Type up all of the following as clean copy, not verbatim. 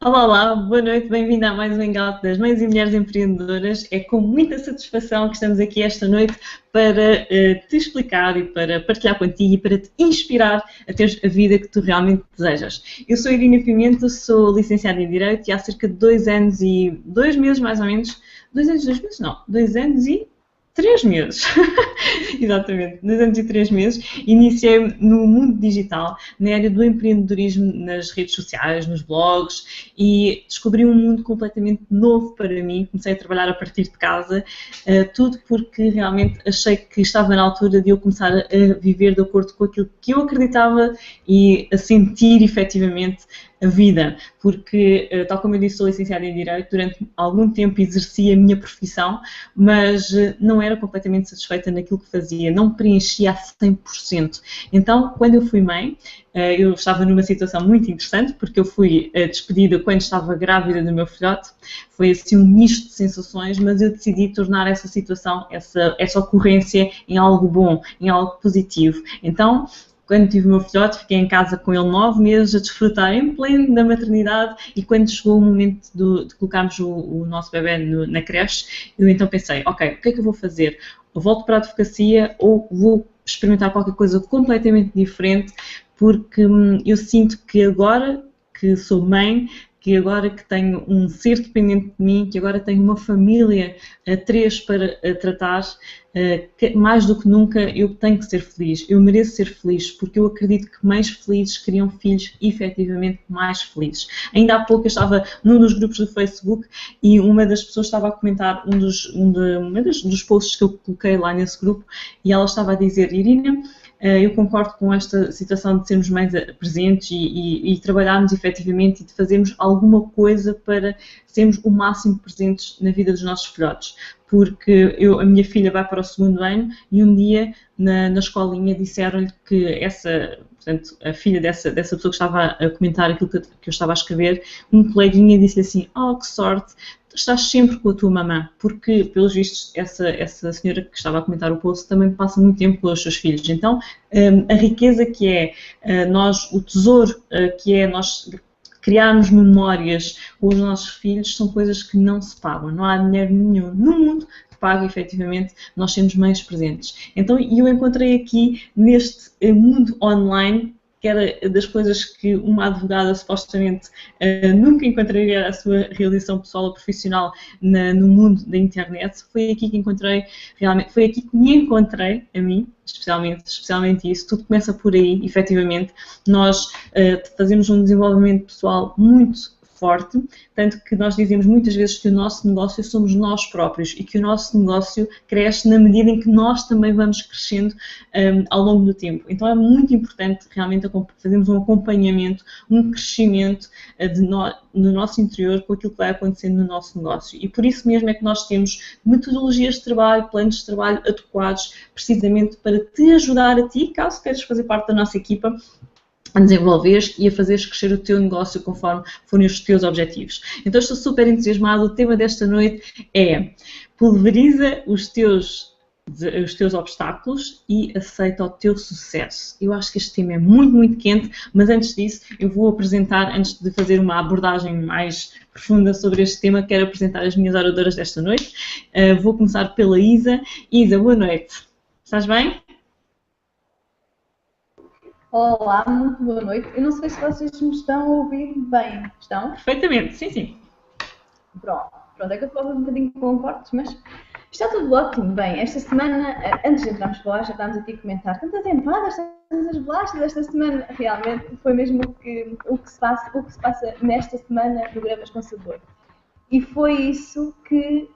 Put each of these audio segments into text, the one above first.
Olá, olá, boa noite, bem-vinda a mais um Hangout das Mães e Mulheres Empreendedoras. É com muita satisfação que estamos aqui esta noite para te explicar e para partilhar contigo e para te inspirar a ter a vida que tu realmente desejas. Eu sou Irina Pimenta, sou licenciada em Direito e há cerca de 2 anos e 2 meses, mais ou menos, 2 anos e 2 meses, não, 2 anos e 3 meses, exatamente, 2 anos e 3 meses, iniciei no mundo digital, na área do empreendedorismo nas redes sociais, nos blogs, e descobri um mundo completamente novo para mim. Comecei a trabalhar a partir de casa, tudo porque realmente achei que estava na altura de eu começar a viver de acordo com aquilo que eu acreditava e a sentir efetivamente a vida, porque, tal como eu disse, sou licenciada em Direito, durante algum tempo exerci a minha profissão, mas não era completamente satisfeita naquilo que fazia, não preenchia a 100%. Então, quando eu fui mãe, eu estava numa situação muito interessante, porque eu fui despedida quando estava grávida do meu filhote, foi assim um misto de sensações, mas eu decidi tornar essa situação, essa ocorrência em algo bom, em algo positivo. Então, quando tive o meu filhote, fiquei em casa com ele 9 meses a desfrutar em pleno da maternidade, e quando chegou o momento de colocarmos o nosso bebê na creche, eu então pensei, ok, o que é que eu vou fazer? Eu volto para a advocacia ou vou experimentar qualquer coisa completamente diferente, porque eu sinto que agora que sou mãe, que agora que tenho um ser dependente de mim, que agora tenho uma família a três para tratar, mais do que nunca eu tenho que ser feliz, eu mereço ser feliz, porque eu acredito que mães felizes criam filhos efetivamente mais felizes. Ainda há pouco eu estava num dos grupos do Facebook e uma das pessoas estava a comentar dos posts que eu coloquei lá nesse grupo, e ela estava a dizer: Irina, eu concordo com esta situação de sermos mais presentes e trabalharmos efetivamente e de fazermos alguma coisa para sermos o máximo presentes na vida dos nossos filhotes. Porque a minha filha vai para o 2º ano e um dia na escolinha disseram-lhe que portanto, a filha dessa pessoa que estava a comentar aquilo que eu estava a escrever, um coleguinha disse-lhe assim: oh, que sorte, estás sempre com a tua mamã, porque, pelos vistos, essa senhora que estava a comentar o post também passa muito tempo com os seus filhos. Então, a riqueza que é o tesouro que é nós criarmos memórias com os nossos filhos, são coisas que não se pagam. Não há dinheiro nenhum no mundo que pague efetivamente nós sermos mães presentes. Então, eu encontrei aqui neste mundo online, que era das coisas que uma advogada supostamente nunca encontraria a sua realização pessoal ou profissional no mundo da internet. Foi aqui que encontrei, realmente, foi aqui que me encontrei a mim, especialmente isso. Tudo começa por aí, efetivamente. Nós fazemos um desenvolvimento pessoal muito forte, tanto que nós dizemos muitas vezes que o nosso negócio somos nós próprios e que o nosso negócio cresce na medida em que nós também vamos crescendo ao longo do tempo. Então é muito importante realmente fazermos um acompanhamento, um crescimento no nosso interior com aquilo que vai acontecendo no nosso negócio. E por isso mesmo é que nós temos metodologias de trabalho, planos de trabalho adequados precisamente para te ajudar a ti, caso queiras fazer parte da nossa equipa, a desenvolveres e a fazeres crescer o teu negócio conforme forem os teus objetivos. Então estou super entusiasmada. O tema desta noite é: pulveriza os teus obstáculos e aceita o teu sucesso. Eu acho que este tema é muito, muito quente, mas antes disso eu vou apresentar, antes de fazer uma abordagem mais profunda sobre este tema, quero apresentar as minhas oradoras desta noite. Vou começar pela Isa. Isa, boa noite. Estás bem? Olá, muito boa noite. Eu não sei se vocês me estão a ouvir bem. Estão? Perfeitamente, sim, sim. Pronto, é que eu falo um bocadinho com cortes, mas está tudo ótimo. Bem, esta semana, antes de entrarmos para lá, já estávamos aqui a comentar tantas empadas, tantas bolachas. Esta semana realmente foi mesmo o que se passa nesta semana no Gramas com Sabor. E foi isso que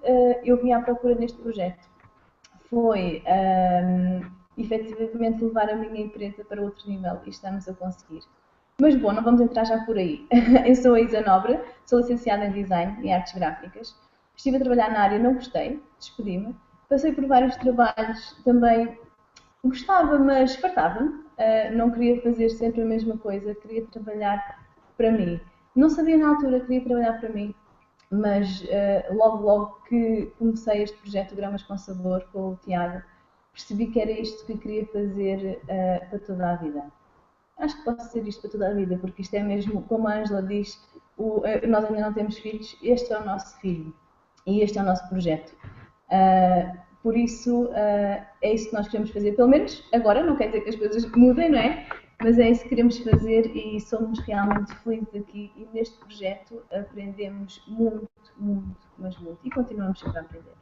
eu vim à procura neste projeto. Foi efetivamente levar a minha empresa para outro nível e estamos a conseguir. Mas bom, não vamos entrar já por aí. Eu sou a Isa Nobre, sou licenciada em Design e Artes Gráficas. Estive a trabalhar na área, não gostei, despedi-me. Passei por vários trabalhos, também gostava, mas fartava-me. Não queria fazer sempre a mesma coisa, queria trabalhar para mim. Não sabia na altura, queria trabalhar para mim, mas logo que comecei este projeto Gramas com Sabor com o Tiago, percebi que era isto que queria fazer para toda a vida. Acho que posso ser isto para toda a vida, porque isto é mesmo, como a Ângela diz, nós ainda não temos filhos, este é o nosso filho e este é o nosso projeto. Por isso, é isso que nós queremos fazer, pelo menos agora, não quer dizer que as coisas mudem, não é? Mas é isso que queremos fazer e somos realmente felizes aqui e neste projeto aprendemos muito, muito, mas muito e continuamos sempre a aprender.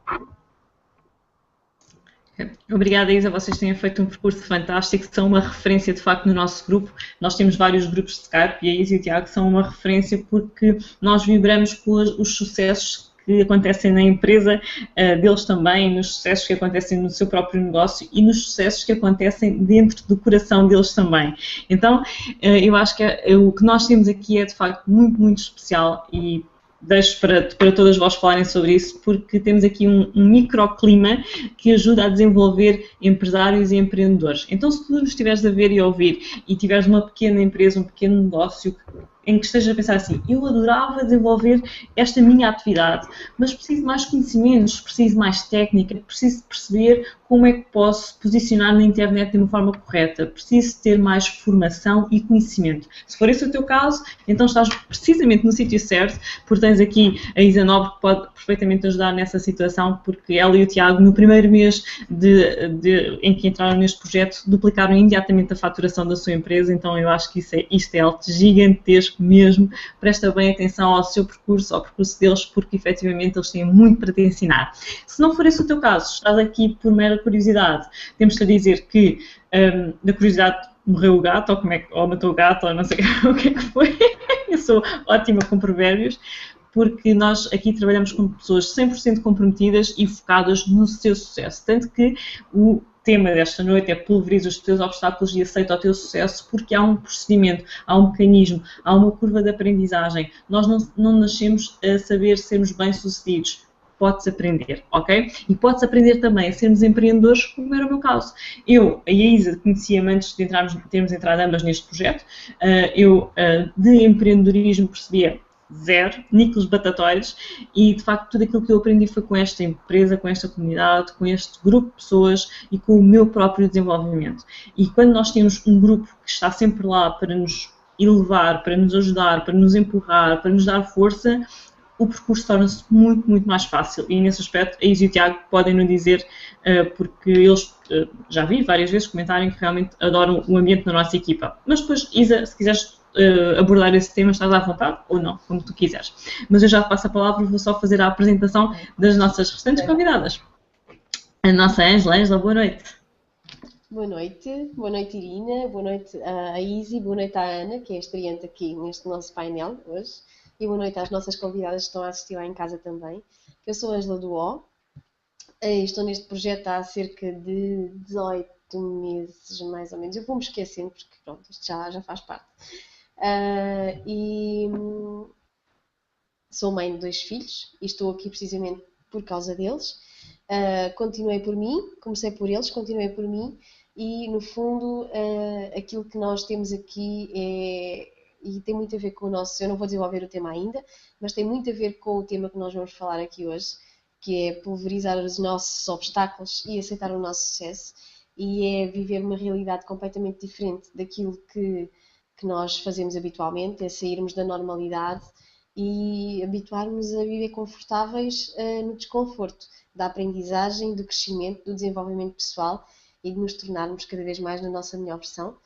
Obrigada, Isa. Vocês têm feito um percurso fantástico, são uma referência de facto no nosso grupo. Nós temos vários grupos de Skype e a Isa e o Tiago são uma referência porque nós vibramos com os sucessos que acontecem na empresa deles também, nos sucessos que acontecem no seu próprio negócio e nos sucessos que acontecem dentro do coração deles também. Então, eu acho que o que nós temos aqui é de facto muito, muito especial e deixo para todas vós falarem sobre isso, porque temos aqui um microclima que ajuda a desenvolver empresários e empreendedores. Então, se tu nos estiveres a ver e a ouvir e tiveres uma pequena empresa, um pequeno negócio em que estejas a pensar assim, eu adorava desenvolver esta minha atividade, mas preciso de mais conhecimentos, preciso de mais técnica, preciso perceber como é que posso posicionar na internet de uma forma correta, preciso ter mais formação e conhecimento. Se for esse o teu caso, então estás precisamente no sítio certo, porque tens aqui a Isa Nobre que pode perfeitamente ajudar nessa situação, porque ela e o Tiago, no primeiro mês em que entraram neste projeto, duplicaram imediatamente a faturação da sua empresa, então eu acho que isto é algo gigantesco mesmo. Presta bem atenção ao seu percurso, ao percurso deles, porque efetivamente eles têm muito para te ensinar. Se não for esse o teu caso, estás aqui por mera curiosidade, temos-te a dizer que da curiosidade morreu o gato, ou matou o gato, ou não sei o que é que foi. Eu sou ótima com provérbios, porque nós aqui trabalhamos com pessoas 100% comprometidas e focadas no seu sucesso. Tanto que o tema desta noite é pulveriza os teus obstáculos e aceita o teu sucesso, porque há um procedimento, há um mecanismo, há uma curva de aprendizagem. Nós não nascemos a saber sermos bem-sucedidos. Podes aprender, ok? E podes aprender também a sermos empreendedores, como era o meu caso. Eu, a Isa, conhecia-me antes de termos entrado ambas neste projeto. De empreendedorismo percebia zero, níqueles batatóios, e de facto tudo aquilo que eu aprendi foi com esta empresa, com esta comunidade, com este grupo de pessoas e com o meu próprio desenvolvimento. E quando nós temos um grupo que está sempre lá para nos elevar, para nos ajudar, para nos empurrar, para nos dar força, o percurso torna-se muito, muito mais fácil. E nesse aspecto, a Isa e o Tiago podem-nos dizer, porque eles já vi várias vezes comentarem que realmente adoram o ambiente da nossa equipa. Mas depois, Isa, se quiseres abordar esse tema, estás à vontade, ou não, como tu quiseres. Mas eu já te passo a palavra e vou só fazer a apresentação das nossas restantes convidadas. A nossa Ângela, boa noite. Boa noite Irina, boa noite a Isa, boa noite à Ana, que é estreante aqui neste nosso painel hoje, e boa noite às nossas convidadas que estão a assistir lá em casa também. Eu sou a Ângela do O, estou neste projeto há cerca de 18 meses, mais ou menos. Eu vou-me esquecendo, porque pronto, isto já faz parte. E sou mãe de 2 filhos e estou aqui precisamente por causa deles. Continuei por mim, comecei por eles, continuei por mim e no fundo aquilo que nós temos aqui e tem muito a ver com o nosso, eu não vou desenvolver o tema ainda, mas tem muito a ver com o tema que nós vamos falar aqui hoje, que é pulverizar os nossos obstáculos e aceitar o nosso sucesso, e é viver uma realidade completamente diferente daquilo que nós fazemos habitualmente, é sairmos da normalidade e habituarmos a viver confortáveis no desconforto da aprendizagem, do crescimento, do desenvolvimento pessoal e de nos tornarmos cada vez mais na nossa melhor versão.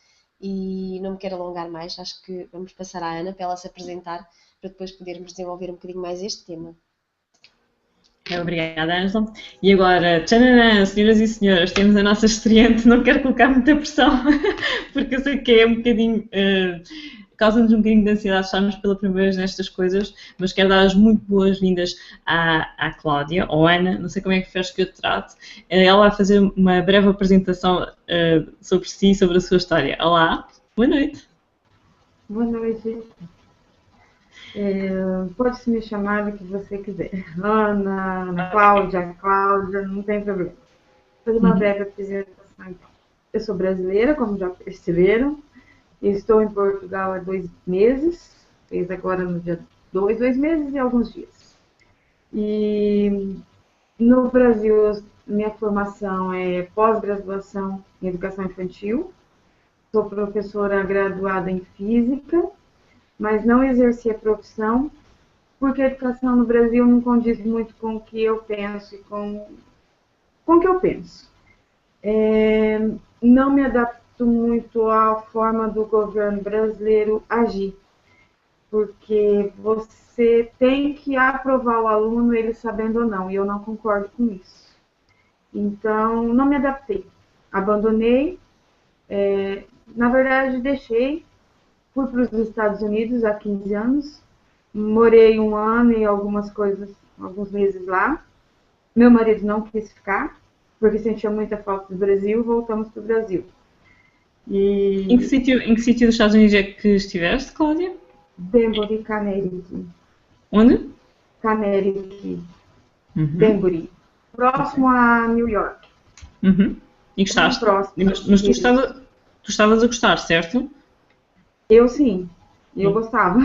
E não me quero alongar mais, acho que vamos passar à Ana para ela se apresentar, para depois podermos desenvolver um bocadinho mais este tema. Obrigada, Ângela. E agora, tchananã, senhoras e senhores, temos a nossa estreante, não quero colocar muita pressão, porque eu sei que é um bocadinho, causa-nos um bocadinho de ansiedade estarmos pela primeira vez nestas coisas, mas quero dar as muito boas-vindas à Cláudia, ou Ana, não sei como é que preferes que eu te trate. Ela vai fazer uma breve apresentação sobre si, sobre a sua história. Olá, boa noite. Boa noite. Pode-se me chamar do que você quiser. Ana, Cláudia, não tem problema. Vou fazer uma breve apresentação. Eu sou brasileira, como já perceberam. Estou em Portugal há 2 meses. Fez agora no dia 2 meses e alguns dias. E no Brasil, minha formação é pós-graduação em educação infantil. Sou professora graduada em física. mas não exerci a profissão, porque a educação no Brasil não condiz muito com o que eu penso e com o que eu penso. Não me adapto muito à forma do governo brasileiro agir, porque você tem que aprovar o aluno, ele sabendo ou não, e eu não concordo com isso. Então, não me adaptei, abandonei, na verdade, deixei, fui para os Estados Unidos há 15 anos, morei 1 ano e alguns meses lá. Meu marido não quis ficar, porque sentia muita falta do Brasil, voltamos para o Brasil. Em que sítio dos Estados Unidos é que estiveste, Cláudia? Denbury, Connecticut. Onde? Connecticut. Denbury. Próximo a New York. E gostaste? Próximo. Mas tu estavas a gostar, certo? Eu sim. Eu gostava.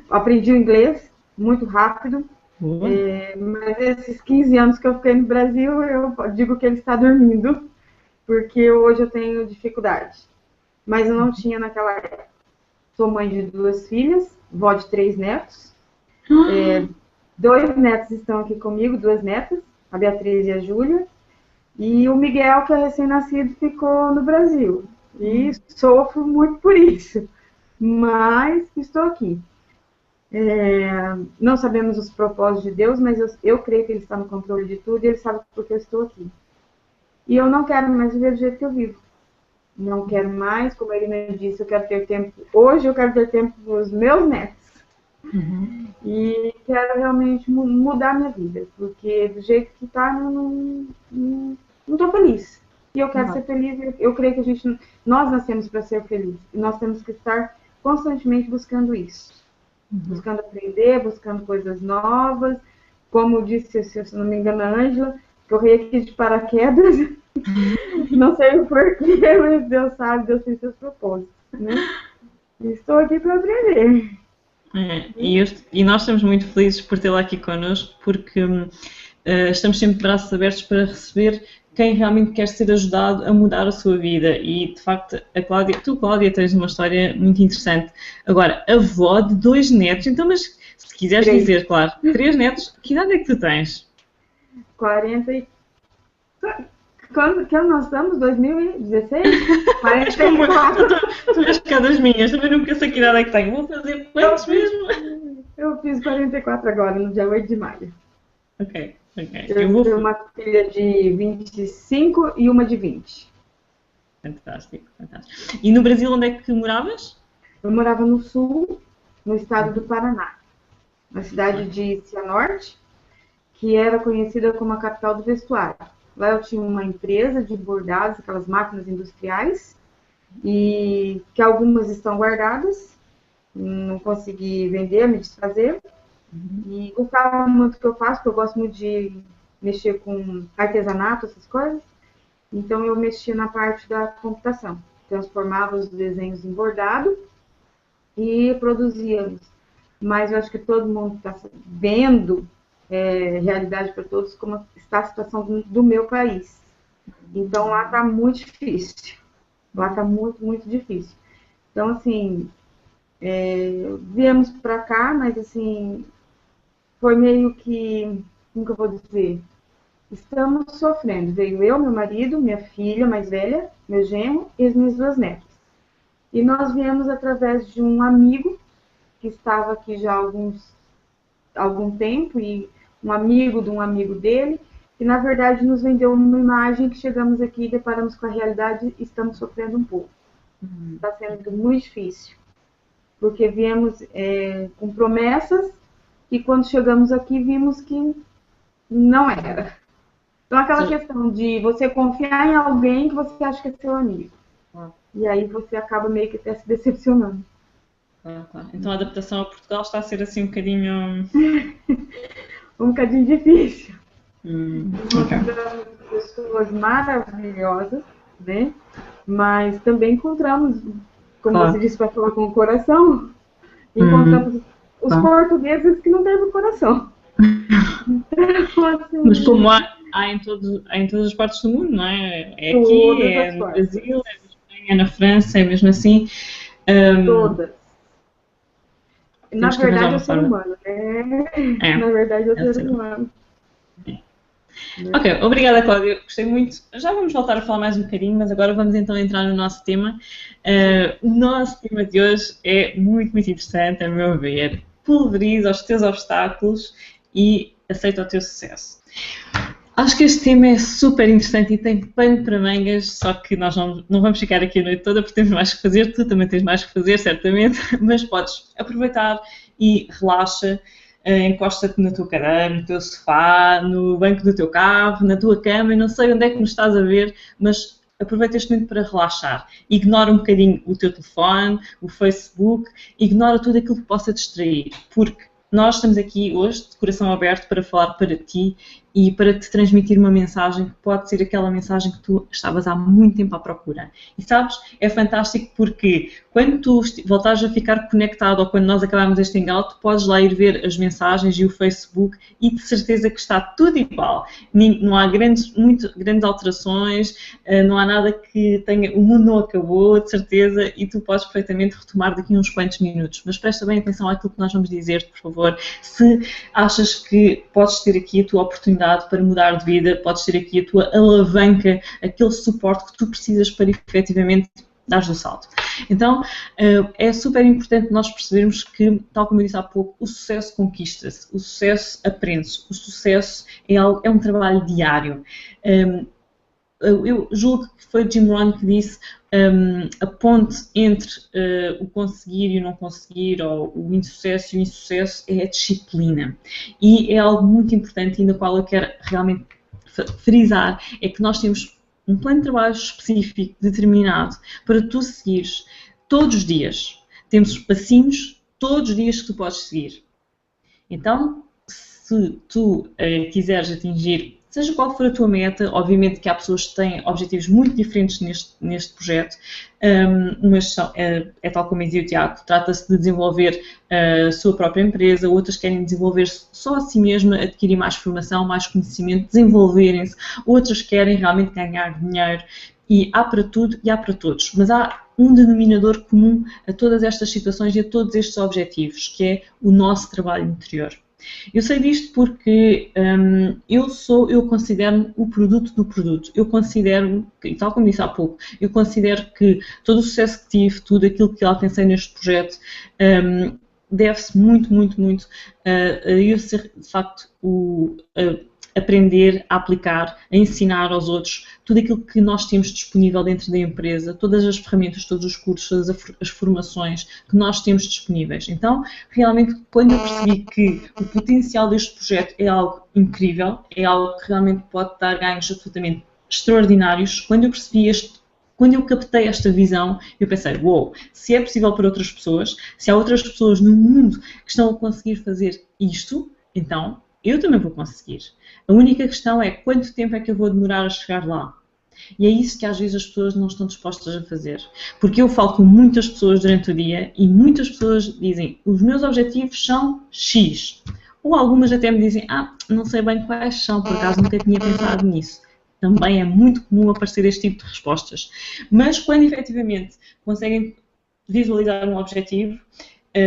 Aprendi o inglês muito rápido. Mas esses 15 anos que eu fiquei no Brasil, eu digo que ele está dormindo, porque hoje eu tenho dificuldade. Mas eu não tinha naquela época. Sou mãe de 2 filhas, vó de 3 netos. 2 netos estão aqui comigo, 2 netas, a Beatriz e a Júlia. E o Miguel, que é recém-nascido, ficou no Brasil. E sofro muito por isso. Mas estou aqui. Não sabemos os propósitos de Deus, mas eu creio que Ele está no controle de tudo e Ele sabe por que eu estou aqui. E eu não quero mais viver do jeito que eu vivo. Não quero mais, como ele me disse, eu quero ter tempo. Hoje eu quero ter tempo para os meus netos. E quero realmente mudar minha vida, porque do jeito que está, não estou feliz. E eu quero ser feliz. Eu creio que nós nascemos para ser felizes. E nós temos que estar constantemente buscando isso. Buscando aprender, buscando coisas novas. Como disse, se não me engano, a Ângela, corri aqui de paraquedas. Não sei o porquê, mas Deus sabe, Deus tem seus propósitos, né? Estou aqui para aprender. E nós estamos muito felizes por tê-la aqui connosco, porque estamos sempre de braços abertos para receber quem realmente quer ser ajudado a mudar a sua vida. E, de facto, Cláudia, tens uma história muito interessante. Agora, avó de 2 netos, então, mas se quiseres 3. dizer, claro, 3 netos, que idade é que tu tens? 40 e... Quando nós estamos? 2016? 44. Tu és cá das minhas, também nunca sei que idade é que tenho. Vou fazer quantos mesmo? Eu fiz 44 agora, no dia 8 de maio. Ok. Eu tenho uma filha de 25 e uma de 20. Fantástico. E no Brasil, onde é que moravas? Eu morava no sul, no estado do Paraná, na cidade de Cianorte, que era conhecida como a capital do vestuário. Lá eu tinha uma empresa de bordados, aquelas máquinas industriais, e que algumas estão guardadas, não consegui vender, me desfazer. E gostava muito do que eu faço, porque eu gosto muito de mexer com artesanato, essas coisas. Então eu mexia na parte da computação, transformava os desenhos em bordado e produzíamos. Mas eu acho que todo mundo está vendo, realidade para todos, como está a situação do meu país. Então lá está muito difícil. Lá está muito, muito difícil. Então, assim, viemos para cá, mas assim, foi meio que, como que eu vou dizer? Estamos sofrendo. Veio eu, meu marido, minha filha mais velha, meu genro e as minhas 2 netas. E nós viemos através de um amigo que estava aqui já há algum tempo, e um amigo de um amigo dele, que na verdade nos vendeu uma imagem que chegamos aqui e deparamos com a realidade e estamos sofrendo um pouco. Está sendo muito difícil, porque viemos com promessas e quando chegamos aqui vimos que não era. Então aquela questão de você confiar em alguém que você acha que é seu amigo. E aí você acaba meio que até se decepcionando. Então a adaptação a Portugal está a ser assim um bocadinho... um bocadinho difícil. Okay. Encontramos pessoas maravilhosas, né? Mas também encontramos, como você disse, para falar com o coração, encontramos os portugueses que não têm o coração. Então, assim, mas como há em todas as partes do mundo, não é? É aqui, é no Brasil, é na Espanha, é na França, é mesmo assim. Todas. Na temos que arranjar verdade, é uma o ser forma. humano. É, Na verdade, é o é o ser ser humano. Ok, obrigada, Cláudia. Gostei muito. Já vamos voltar a falar mais um bocadinho, mas agora vamos então entrar no nosso tema. O nosso tema de hoje é muito, muito interessante, a meu ver. Pulveriza os teus obstáculos e aceita o teu sucesso. Acho que este tema é super interessante e tem pano para mangas, só que nós não vamos ficar aqui a noite toda porque temos mais que fazer, tu também tens mais que fazer, certamente, mas podes aproveitar e relaxa, encosta-te na tua cadeira, no teu sofá, no banco do teu carro, na tua cama, eu não sei onde é que nos estás a ver, mas aproveita este momento para relaxar. Ignora um bocadinho o teu telefone, o Facebook, ignora tudo aquilo que possa distrair, porque nós estamos aqui hoje de coração aberto para falar para ti e para te transmitir uma mensagem que pode ser aquela mensagem que tu estavas há muito tempo à procura. E sabes, é fantástico porque quando tu voltares a ficar conectado ou quando nós acabarmos este hangout, podes lá ir ver as mensagens e o Facebook e de certeza que está tudo igual. Não há grandes alterações, não há nada que tenha... O mundo não acabou, de certeza, e tu podes perfeitamente retomar daqui a uns quantos minutos. Mas presta bem atenção àquilo que nós vamos dizer, por favor. Se achas que podes ter aqui a tua oportunidade para mudar de vida, podes ter aqui a tua alavanca, aquele suporte que tu precisas para efetivamente dares o salto. Então, é super importante nós percebermos que, tal como eu disse há pouco, o sucesso conquista-se, o sucesso aprende-se, o sucesso é um trabalho diário. Eu julgo que foi Jim Rohn que disse a ponte entre o conseguir e o não conseguir, ou o insucesso e o insucesso, é a disciplina. E é algo muito importante e na qual eu quero realmente frisar, é que nós temos um plano de trabalho específico, determinado, para tu seguires todos os dias. Temos passinhos todos os dias que tu podes seguir. Então, se tu quiseres atingir, seja qual for a tua meta, obviamente que há pessoas que têm objetivos muito diferentes neste projeto, umas é tal como dizia o Tiago, trata-se de desenvolver a sua própria empresa, outras querem desenvolver-se só a si mesma, adquirir mais formação, mais conhecimento, desenvolverem-se, outras querem realmente ganhar dinheiro, e há para tudo e há para todos, mas há um denominador comum a todas estas situações e a todos estes objetivos, que é o nosso trabalho interior. Eu sei disto porque eu considero-me o produto do produto. Eu considero, tal como disse há pouco, eu considero que todo o sucesso que tive, tudo aquilo que alcancei neste projeto, deve-se muito a eu ser, de facto, aprender a aplicar, a ensinar aos outros tudo aquilo que nós temos disponível dentro da empresa, todas as ferramentas, todos os cursos, todas as formações que nós temos disponíveis. Então, realmente, quando eu percebi que o potencial deste projeto é algo incrível, é algo que realmente pode dar ganhos absolutamente extraordinários, quando eu captei esta visão, eu pensei, uou, se é possível para outras pessoas, se há outras pessoas no mundo que estão a conseguir fazer isto, então eu também vou conseguir. A única questão é quanto tempo é que eu vou demorar a chegar lá. E é isso que às vezes as pessoas não estão dispostas a fazer. Porque eu falo com muitas pessoas durante o dia e muitas pessoas dizem, os meus objetivos são X. Ou algumas até me dizem, não sei bem quais são, por acaso nunca tinha pensado nisso. Também é muito comum aparecer este tipo de respostas. Mas quando efetivamente conseguem visualizar um objetivo,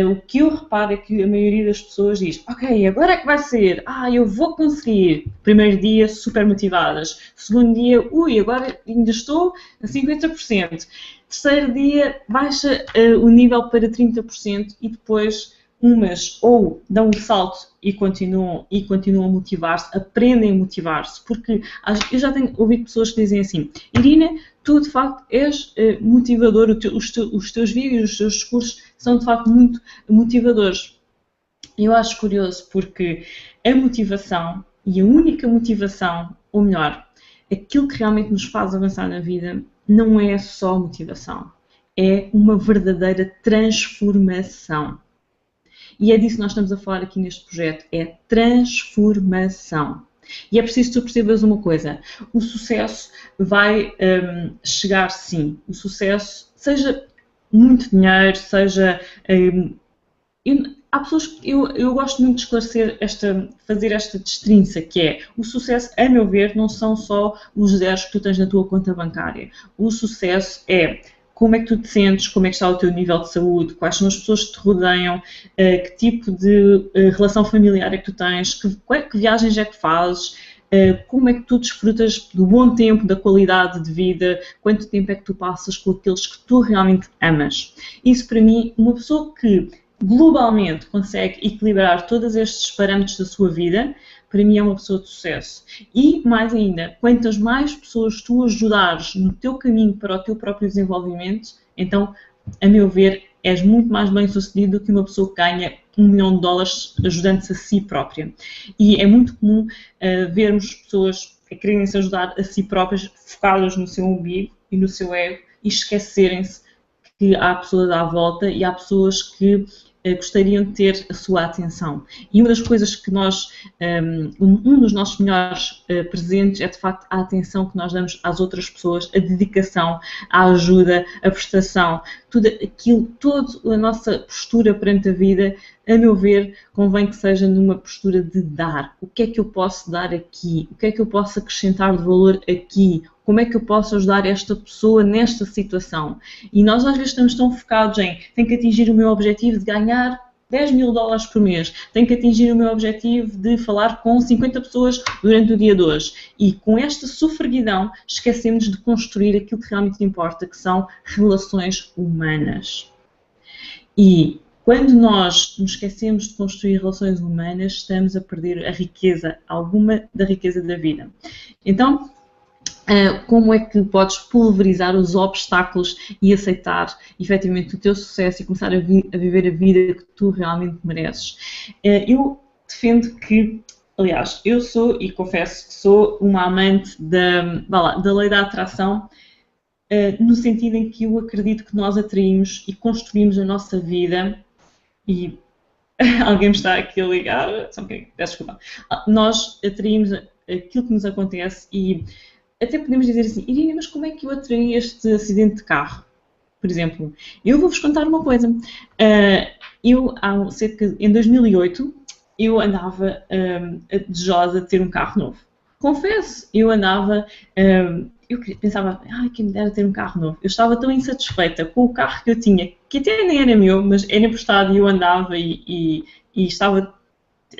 o que eu reparo é que a maioria das pessoas diz, ok, agora é que vai ser, eu vou conseguir. Primeiro dia, super motivadas. Segundo dia, agora ainda estou a 50%. Terceiro dia, baixa o nível para 30% e depois umas ou dão um salto e continuam a motivar-se, aprendem a motivar-se, porque eu já tenho ouvido pessoas que dizem assim, Irina, tu de facto és motivador, os teus vídeos, os teus discursos são de facto muito motivadores. Eu acho curioso porque a motivação, e a única motivação, ou melhor, aquilo que realmente nos faz avançar na vida, não é só motivação, é uma verdadeira transformação. E é disso que nós estamos a falar aqui neste projeto, é transformação. E é preciso que tu percebas uma coisa, o sucesso vai chegar sim, o sucesso, seja muito dinheiro, seja... há pessoas que eu gosto muito de esclarecer, fazer esta destrinça, que é, o sucesso, a meu ver, não são só os zeros que tu tens na tua conta bancária. O sucesso é como é que tu te sentes, como é que está o teu nível de saúde, quais são as pessoas que te rodeiam, que tipo de relação familiar é que tu tens, que viagens é que fazes, como é que tu desfrutas do bom tempo, da qualidade de vida, quanto tempo é que tu passas com aqueles que tu realmente amas. Isso para mim, uma pessoa que globalmente consegue equilibrar todos estes parâmetros da sua vida, para mim é uma pessoa de sucesso. E, mais ainda, quantas mais pessoas tu ajudares no teu caminho para o teu próprio desenvolvimento, então, a meu ver, és muito mais bem-sucedido do que uma pessoa que ganha $1 milhão ajudando-se a si própria. E é muito comum vermos pessoas a quererem se ajudar a si próprias, focadas no seu umbigo e no seu ego, e esquecerem-se que há pessoas à volta e há pessoas que gostariam de ter a sua atenção. E uma das coisas que um dos nossos melhores presentes é de facto a atenção que nós damos às outras pessoas, a dedicação, a ajuda, a prestação, tudo aquilo, toda a nossa postura perante a vida, a meu ver, convém que seja numa postura de dar. O que é que eu posso dar aqui? O que é que eu posso acrescentar de valor aqui? Como é que eu posso ajudar esta pessoa nesta situação? E nós às vezes estamos tão focados em tenho que atingir o meu objetivo de ganhar $10 mil por mês, tenho que atingir o meu objetivo de falar com 50 pessoas durante o dia de hoje. E com esta sofreguidão esquecemos de construir aquilo que realmente importa, que são relações humanas. E quando nós nos esquecemos de construir relações humanas, estamos a perder a riqueza, alguma da riqueza da vida. Então, como é que podes pulverizar os obstáculos e aceitar efetivamente o teu sucesso e começar a viver a vida que tu realmente mereces? Eu defendo que, aliás, eu sou e confesso que sou uma amante da lei da atração, no sentido em que eu acredito que nós atraímos e construímos a nossa vida e alguém me está aqui a ligar, só um bocadinho, peço desculpa. Nós atraímos aquilo que nos acontece e até podemos dizer assim, Irina, mas como é que eu atraí este acidente de carro? Por exemplo, eu vou-vos contar uma coisa. Em 2008, eu andava desejosa de ter um carro novo. Confesso, eu pensava, quem me dera ter um carro novo. Eu estava tão insatisfeita com o carro que eu tinha, que até nem era meu, mas era emprestado e eu andava e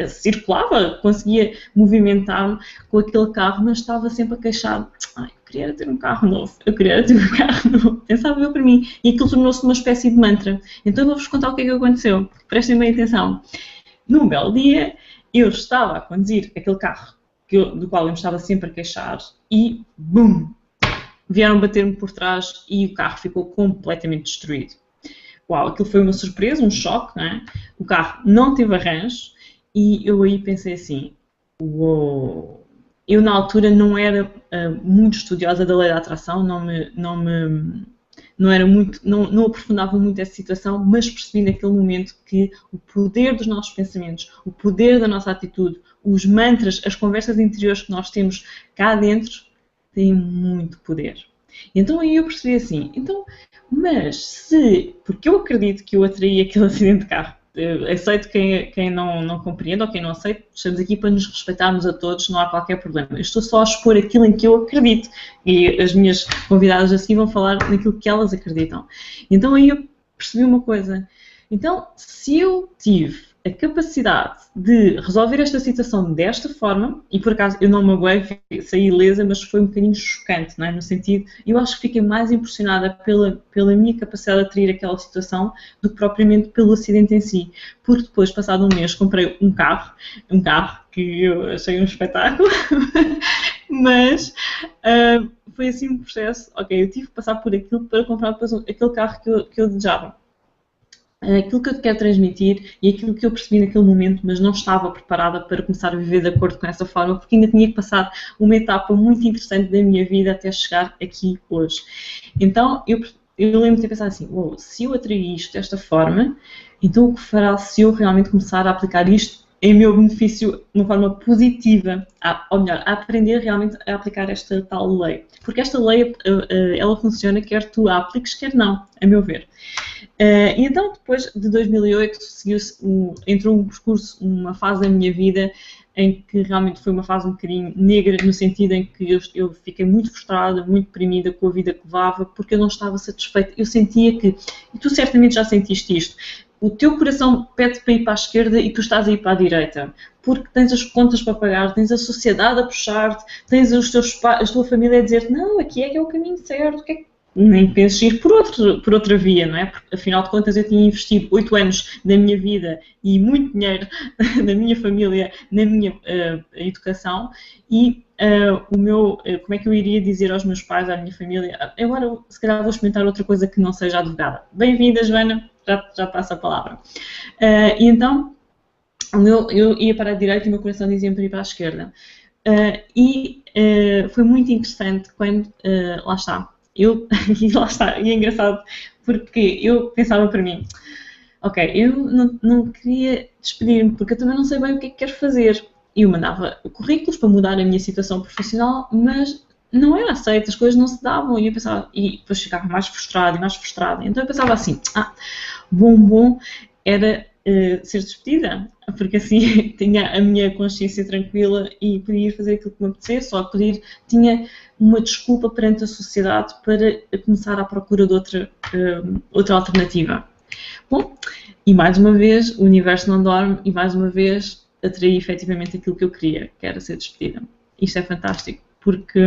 circulava, conseguia movimentar-me com aquele carro, mas estava sempre a queixar, eu queria ter um carro novo, pensava eu para mim, e aquilo tornou-se uma espécie de mantra. Então eu vou-vos contar o que é que aconteceu, prestem bem atenção. Num belo dia, eu estava a conduzir aquele carro do qual eu me estava sempre a queixar e, bum, vieram bater-me por trás e o carro ficou completamente destruído. Uau, aquilo foi uma surpresa, um choque, não é? O carro não teve arranjo. E eu aí pensei assim, uou, eu na altura não era muito estudiosa da lei da atração, não aprofundava muito essa situação, mas percebi naquele momento que o poder dos nossos pensamentos, o poder da nossa atitude, os mantras, as conversas interiores que nós temos cá dentro, têm muito poder. Então aí eu percebi assim, porque eu acredito que eu atraí aquele acidente de carro, aceito quem não compreende ou quem não aceita, estamos aqui para nos respeitarmos a todos, não há qualquer problema. Eu estou só a expor aquilo em que eu acredito e as minhas convidadas assim vão falar naquilo que elas acreditam. Então aí eu percebi uma coisa, então se eu tive a capacidade de resolver esta situação desta forma, e por acaso eu não me magoei, saí ilesa, mas foi um bocadinho chocante, não é? No sentido, eu acho que fiquei mais impressionada pela minha capacidade de atrair aquela situação do que propriamente pelo acidente em si, porque depois, passado um mês, comprei um carro que eu achei um espetáculo, mas foi assim um processo, eu tive que passar por aquilo para comprar depois aquele carro que eu desejava. Aquilo que eu te quero transmitir e aquilo que eu percebi naquele momento, mas não estava preparada para começar a viver de acordo com essa forma, porque ainda tinha que passar uma etapa muito interessante da minha vida até chegar aqui hoje. Então, eu lembro de ter pensado assim, se eu atrair isto desta forma, então o que fará se eu realmente começar a aplicar isto em meu benefício de uma forma positiva, ou melhor, a aprender realmente a aplicar esta tal lei. Porque esta lei, ela funciona quer tu a apliques, quer não, a meu ver. E então, depois de 2008, entrou um percurso, uma fase da minha vida em que realmente foi uma fase um bocadinho negra, no sentido em que eu fiquei muito frustrada, muito deprimida com a vida que levava, porque eu não estava satisfeita. Eu sentia que, e tu certamente já sentiste isto, o teu coração pede para ir para a esquerda e tu estás a ir para a direita, porque tens as contas para pagar, tens a sociedade a puxar-te, tens a tua família a dizer não, aqui é que é o caminho certo, que é que nem penses ir por outra via, não é? Porque, afinal de contas, eu tinha investido 8 anos da minha vida e muito dinheiro da minha família na minha educação e como é que eu iria dizer aos meus pais, à minha família, agora se calhar vou experimentar outra coisa que não seja advogada. Bem-vinda, Joana, já passo a palavra. E então, eu ia para a direita e o meu coração dizia para ir para a esquerda. Foi muito interessante quando, lá está, e lá está, e é engraçado porque eu pensava para mim, ok, eu não queria despedir-me porque eu também não sei bem o que é que quero fazer. Eu mandava currículos para mudar a minha situação profissional, mas não era aceito, as coisas não se davam e eu pensava, e depois ficava mais frustrada e mais frustrada. Então eu pensava assim, bom era ser despedida, porque assim tinha a minha consciência tranquila e podia ir fazer aquilo que me apetecesse, só tinha uma desculpa perante a sociedade para começar à procura de outra alternativa. Bom, e mais uma vez o universo não dorme e mais uma vez atraí efetivamente aquilo que eu queria, que era ser despedida. Isto é fantástico, porque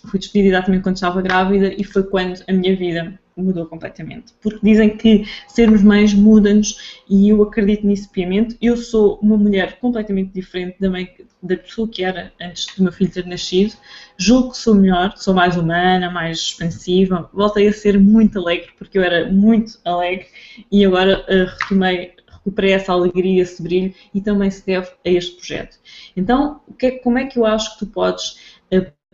fui despedida exatamente quando estava grávida e foi quando a minha vida mudou completamente. Porque dizem que sermos mães muda-nos e eu acredito nisso piamente. Eu sou uma mulher completamente diferente da pessoa que era antes do meu filho ter nascido. Julgo que sou melhor, sou mais humana, mais expansiva. Voltei a ser muito alegre, porque eu era muito alegre e agora recuperei essa alegria, esse brilho e também se deve a este projeto. Então, como é que eu acho que tu podes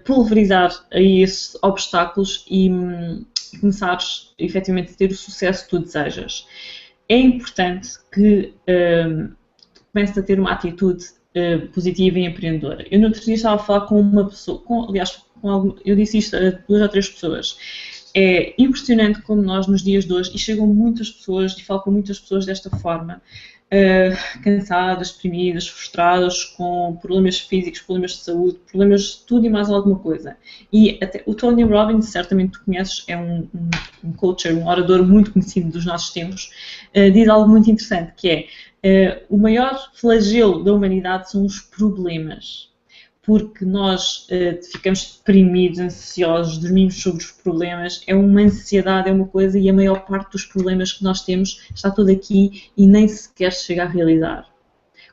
pulverizar aí esses obstáculos e começares efetivamente a ter o sucesso que tu desejas? É importante que tu comeces a ter uma atitude positiva e empreendedora. Eu no outro dia estava a falar com uma pessoa, eu disse isto a 2 ou 3 pessoas. É impressionante como nós nos dias de hoje, e chegam muitas pessoas, e falo com muitas pessoas desta forma, cansadas, deprimidas, frustradas, com problemas físicos, problemas de saúde, problemas de tudo e mais alguma coisa. E até o Tony Robbins, certamente tu conheces, é um coach, um orador muito conhecido dos nossos tempos, diz algo muito interessante, que é o maior flagelo da humanidade são os problemas. Porque nós ficamos deprimidos, ansiosos, dormimos sobre os problemas, é uma ansiedade, é uma coisa, e a maior parte dos problemas que nós temos está tudo aqui e nem sequer chega a realizar.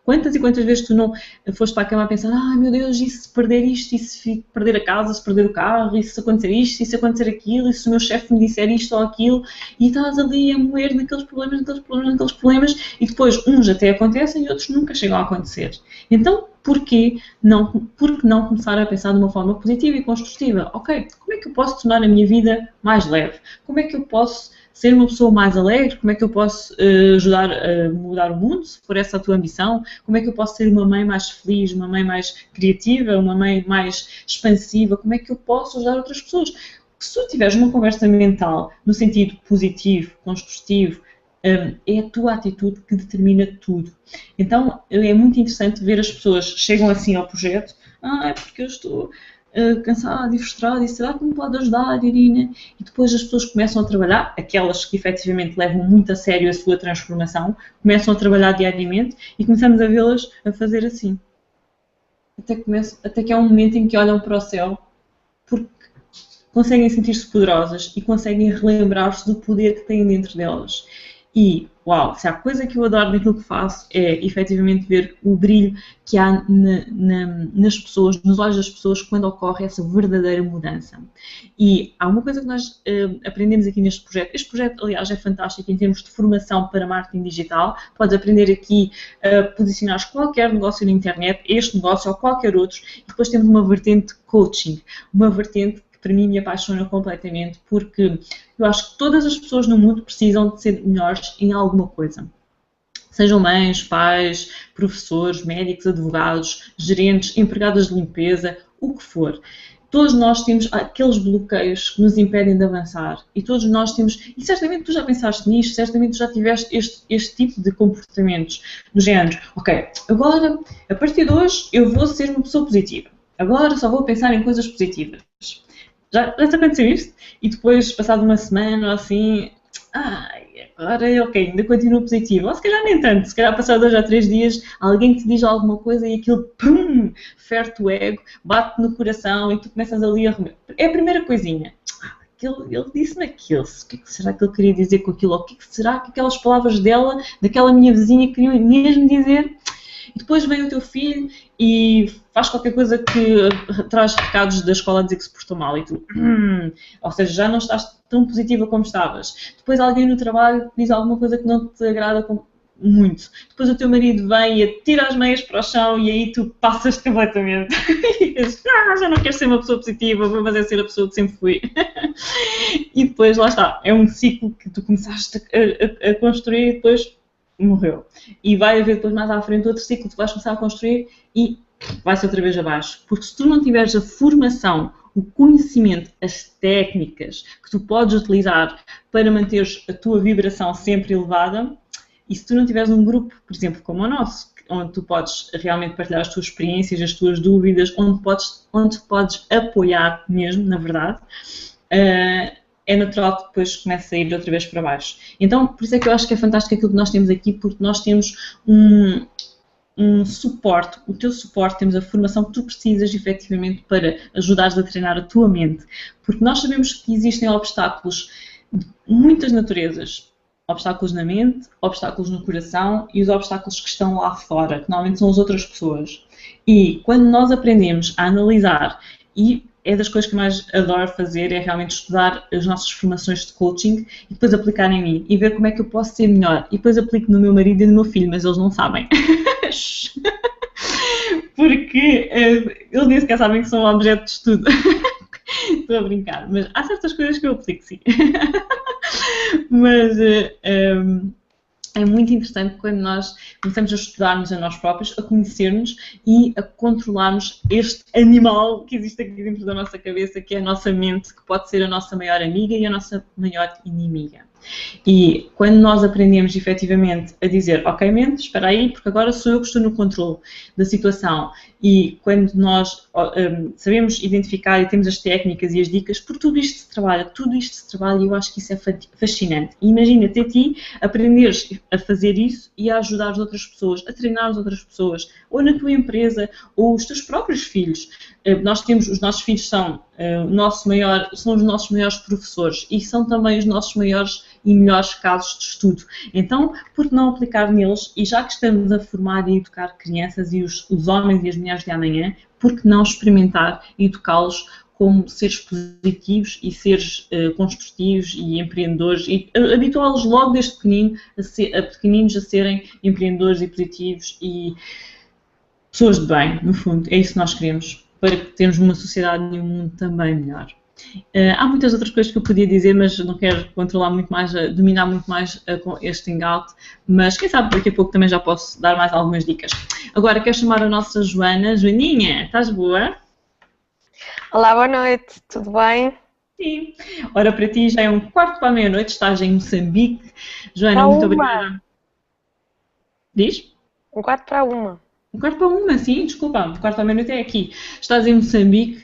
Quantas e quantas vezes tu não foste para a cama a pensar, meu Deus, e se perder isto, e se perder a casa, se perder o carro, e se acontecer isto, e se acontecer aquilo, e se o meu chefe me disser isto ou aquilo, e estás ali a moer naqueles problemas, e depois uns até acontecem e outros nunca chegam a acontecer. Então, por que não começar a pensar de uma forma positiva e construtiva? Ok, como é que eu posso tornar a minha vida mais leve? Como é que eu posso ser uma pessoa mais alegre? Como é que eu posso ajudar a mudar o mundo, se for essa a tua ambição? Como é que eu posso ser uma mãe mais feliz, uma mãe mais criativa, uma mãe mais expansiva? Como é que eu posso ajudar outras pessoas? Se tu tiveres uma conversa mental no sentido positivo, construtivo, é a tua atitude que determina tudo. Então, é muito interessante ver as pessoas chegam assim ao projeto, é porque eu estou cansada e frustrada, e será que me pode ajudar, Irina? E depois as pessoas começam a trabalhar, aquelas que efetivamente levam muito a sério a sua transformação, começam a trabalhar diariamente e começamos a vê-las a fazer assim. Até que há um momento em que olham para o céu, porque conseguem sentir-se poderosas e conseguem relembrar-se do poder que têm dentro delas. E, uau, se há coisa que eu adoro naquilo que faço é efetivamente ver o brilho que há nas pessoas, nos olhos das pessoas quando ocorre essa verdadeira mudança. E há uma coisa que nós aprendemos aqui neste projeto. Este projeto, aliás, é fantástico em termos de formação para marketing digital. Podes aprender aqui a posicionar qualquer negócio na internet, este negócio ou qualquer outro. E depois temos uma vertente de coaching, uma vertente que para mim me apaixona completamente, porque eu acho que todas as pessoas no mundo precisam de ser melhores em alguma coisa. Sejam mães, pais, professores, médicos, advogados, gerentes, empregadas de limpeza, o que for. Todos nós temos aqueles bloqueios que nos impedem de avançar. E todos nós temos, e certamente tu já pensaste nisto, certamente tu já tiveste este tipo de comportamentos, do género, ok, agora, a partir de hoje, eu vou ser uma pessoa positiva. Agora só vou pensar em coisas positivas. Já te aconteceu isto? E depois, passado uma semana ou assim, agora, ok, ainda continuo positivo. Ou se calhar nem tanto, se calhar passado 2 ou 3 dias, alguém te diz alguma coisa e aquilo, pum, fere-te o ego, bate no coração e tu começas ali a remer. É a primeira coisinha. Ele disse-me aquilo, o que será que ele queria dizer com aquilo? Ou o que será que aquelas palavras dela, daquela minha vizinha, queriam mesmo dizer? E depois vem o teu filho e faz qualquer coisa que traz recados da escola a dizer que se portou mal e tu, ou seja, já não estás tão positiva como estavas. Depois alguém no trabalho diz alguma coisa que não te agrada muito. Depois o teu marido vem e atira as meias para o chão e aí tu passas completamente. E dizes, já não quero ser uma pessoa positiva, vou fazer ser a pessoa que sempre fui. E depois, lá está, é um ciclo que tu começaste a construir e depois morreu. E vai haver depois mais à frente outro ciclo que tu vais começar a construir e vai-se outra vez abaixo. Porque se tu não tiveres a formação, o conhecimento, as técnicas que tu podes utilizar para manteres a tua vibração sempre elevada, e se tu não tiveres um grupo, por exemplo, como o nosso, onde tu podes realmente partilhar as tuas experiências, as tuas dúvidas, onde podes apoiar mesmo, na verdade, é natural que depois comece a ir outra vez para baixo. Então, por isso é que eu acho que é fantástico aquilo que nós temos aqui, porque nós temos um suporte, o teu suporte, temos a formação que tu precisas efetivamente para ajudares a treinar a tua mente. Porque nós sabemos que existem obstáculos de muitas naturezas. Obstáculos na mente, obstáculos no coração e os obstáculos que estão lá fora, que normalmente são as outras pessoas. E quando nós aprendemos a analisar, e é das coisas que mais adoro fazer, é realmente estudar as nossas formações de coaching e depois aplicar em mim e ver como é que eu posso ser melhor. E depois aplico no meu marido e no meu filho, mas eles não sabem. Porque eles nem sequer sabem que são objeto de estudo. Estou a brincar, mas há certas coisas que eu aplico, sim. Mas é muito interessante quando nós começamos a estudar-nos a nós próprios, a conhecer-nos e a controlarmos este animal que existe aqui dentro da nossa cabeça, que é a nossa mente, que pode ser a nossa maior amiga e a nossa maior inimiga. E quando nós aprendemos efetivamente a dizer, ok, mente, espera aí, porque agora sou eu que estou no controle da situação, e quando nós sabemos identificar e temos as técnicas e as dicas, por tudo isto se trabalha e eu acho que isso é fascinante. E imagina-te a ti aprenderes a fazer isso e a ajudar as outras pessoas, a treinar as outras pessoas, ou na tua empresa, ou os teus próprios filhos. Os nossos filhos são os nossos maiores professores e são também os nossos maiores e melhores casos de estudo. Então, por que não aplicar neles, e já que estamos a formar e educar crianças e os homens e as mulheres de amanhã, por que não experimentar e educá-los como seres positivos e seres construtivos e empreendedores e habituá-los logo desde pequeninos a serem empreendedores e positivos e pessoas de bem, no fundo. É isso que nós queremos, para que tenhamos uma sociedade e um mundo também melhor. Há muitas outras coisas que eu podia dizer, mas não quero controlar muito mais, dominar muito mais este hangout, mas quem sabe daqui a pouco também já posso dar mais algumas dicas. Agora quero chamar a nossa Joana. Joaninha, estás boa? Olá, boa noite, tudo bem? Sim. Ora, para ti já é 1:15 estás em Moçambique. Joana, muito obrigada. Diz? 1:45. 1:45, sim, desculpa, 1:45 é aqui. Estás em Moçambique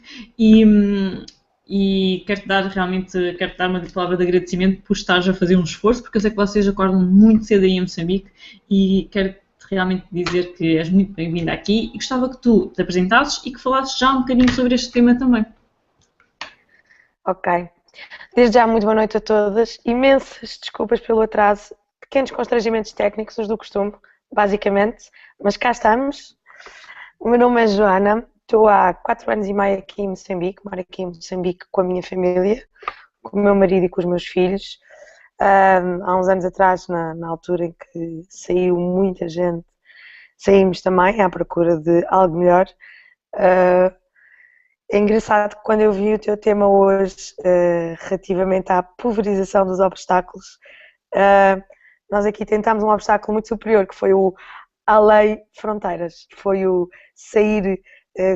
e quero-te dar uma palavra de agradecimento por estares a fazer um esforço, porque eu sei que vocês acordam muito cedo aí em Moçambique e quero-te realmente dizer que és muito bem-vinda aqui e gostava que tu te apresentasses e que falasses já um bocadinho sobre este tema também. Ok. Desde já, muito boa noite a todas. Imensas desculpas pelo atraso, pequenos constrangimentos técnicos, os do costume, basicamente, mas cá estamos. O meu nome é Joana, estou há 4 anos e meio aqui em Moçambique, moro aqui em Moçambique com a minha família, com o meu marido e com os meus filhos. Há uns anos atrás, na altura em que saiu muita gente, saímos também à procura de algo melhor. É engraçado que quando eu vi o teu tema hoje, relativamente à pulverização dos obstáculos, nós aqui tentámos um obstáculo muito superior, que foi o além fronteiras, foi o sair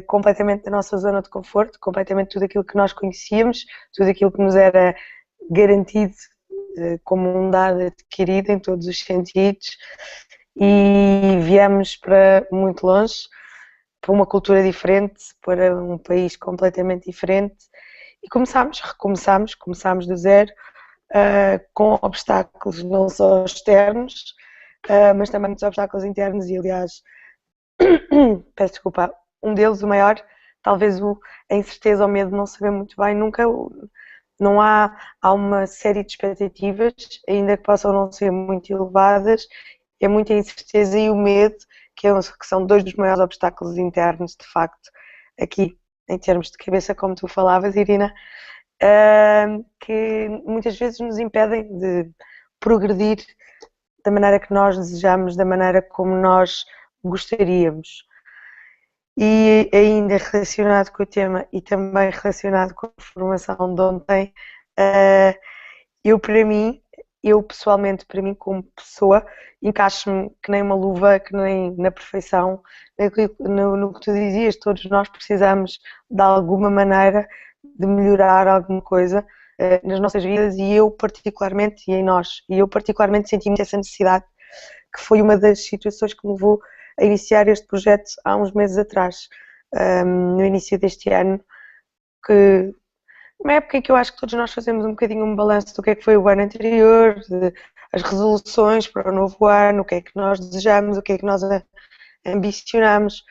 completamente da nossa zona de conforto, completamente tudo aquilo que nós conhecíamos, tudo aquilo que nos era garantido como um dado adquirido em todos os sentidos, e viemos para muito longe, para uma cultura diferente, para um país completamente diferente, e começámos do zero, com obstáculos não só externos, mas também muitos obstáculos internos, e aliás, peço desculpa, um deles, o maior, talvez a incerteza ou medo de não saber muito bem, não há uma série de expectativas, ainda que possam não ser muito elevadas, é muita incerteza e o medo, que são dois dos maiores obstáculos internos, de facto, aqui, em termos de cabeça, como tu falavas, Irina, que muitas vezes nos impedem de progredir da maneira que nós desejamos, da maneira como nós gostaríamos. E ainda relacionado com o tema e também relacionado com a formação de ontem, eu pessoalmente, para mim como pessoa, encaixo-me que nem uma luva, que nem na perfeição, no que tu dizias, todos nós precisamos de alguma maneira de melhorar alguma coisa nas nossas vidas, e eu particularmente senti muito essa necessidade, que foi uma das situações que me levou a iniciar este projeto há uns meses atrás, no início deste ano, que uma época em que eu acho que todos nós fazemos um bocadinho um balanço do que é que foi o ano anterior, as resoluções para o novo ano, o que é que nós desejamos, o que é que nós ambicionamos,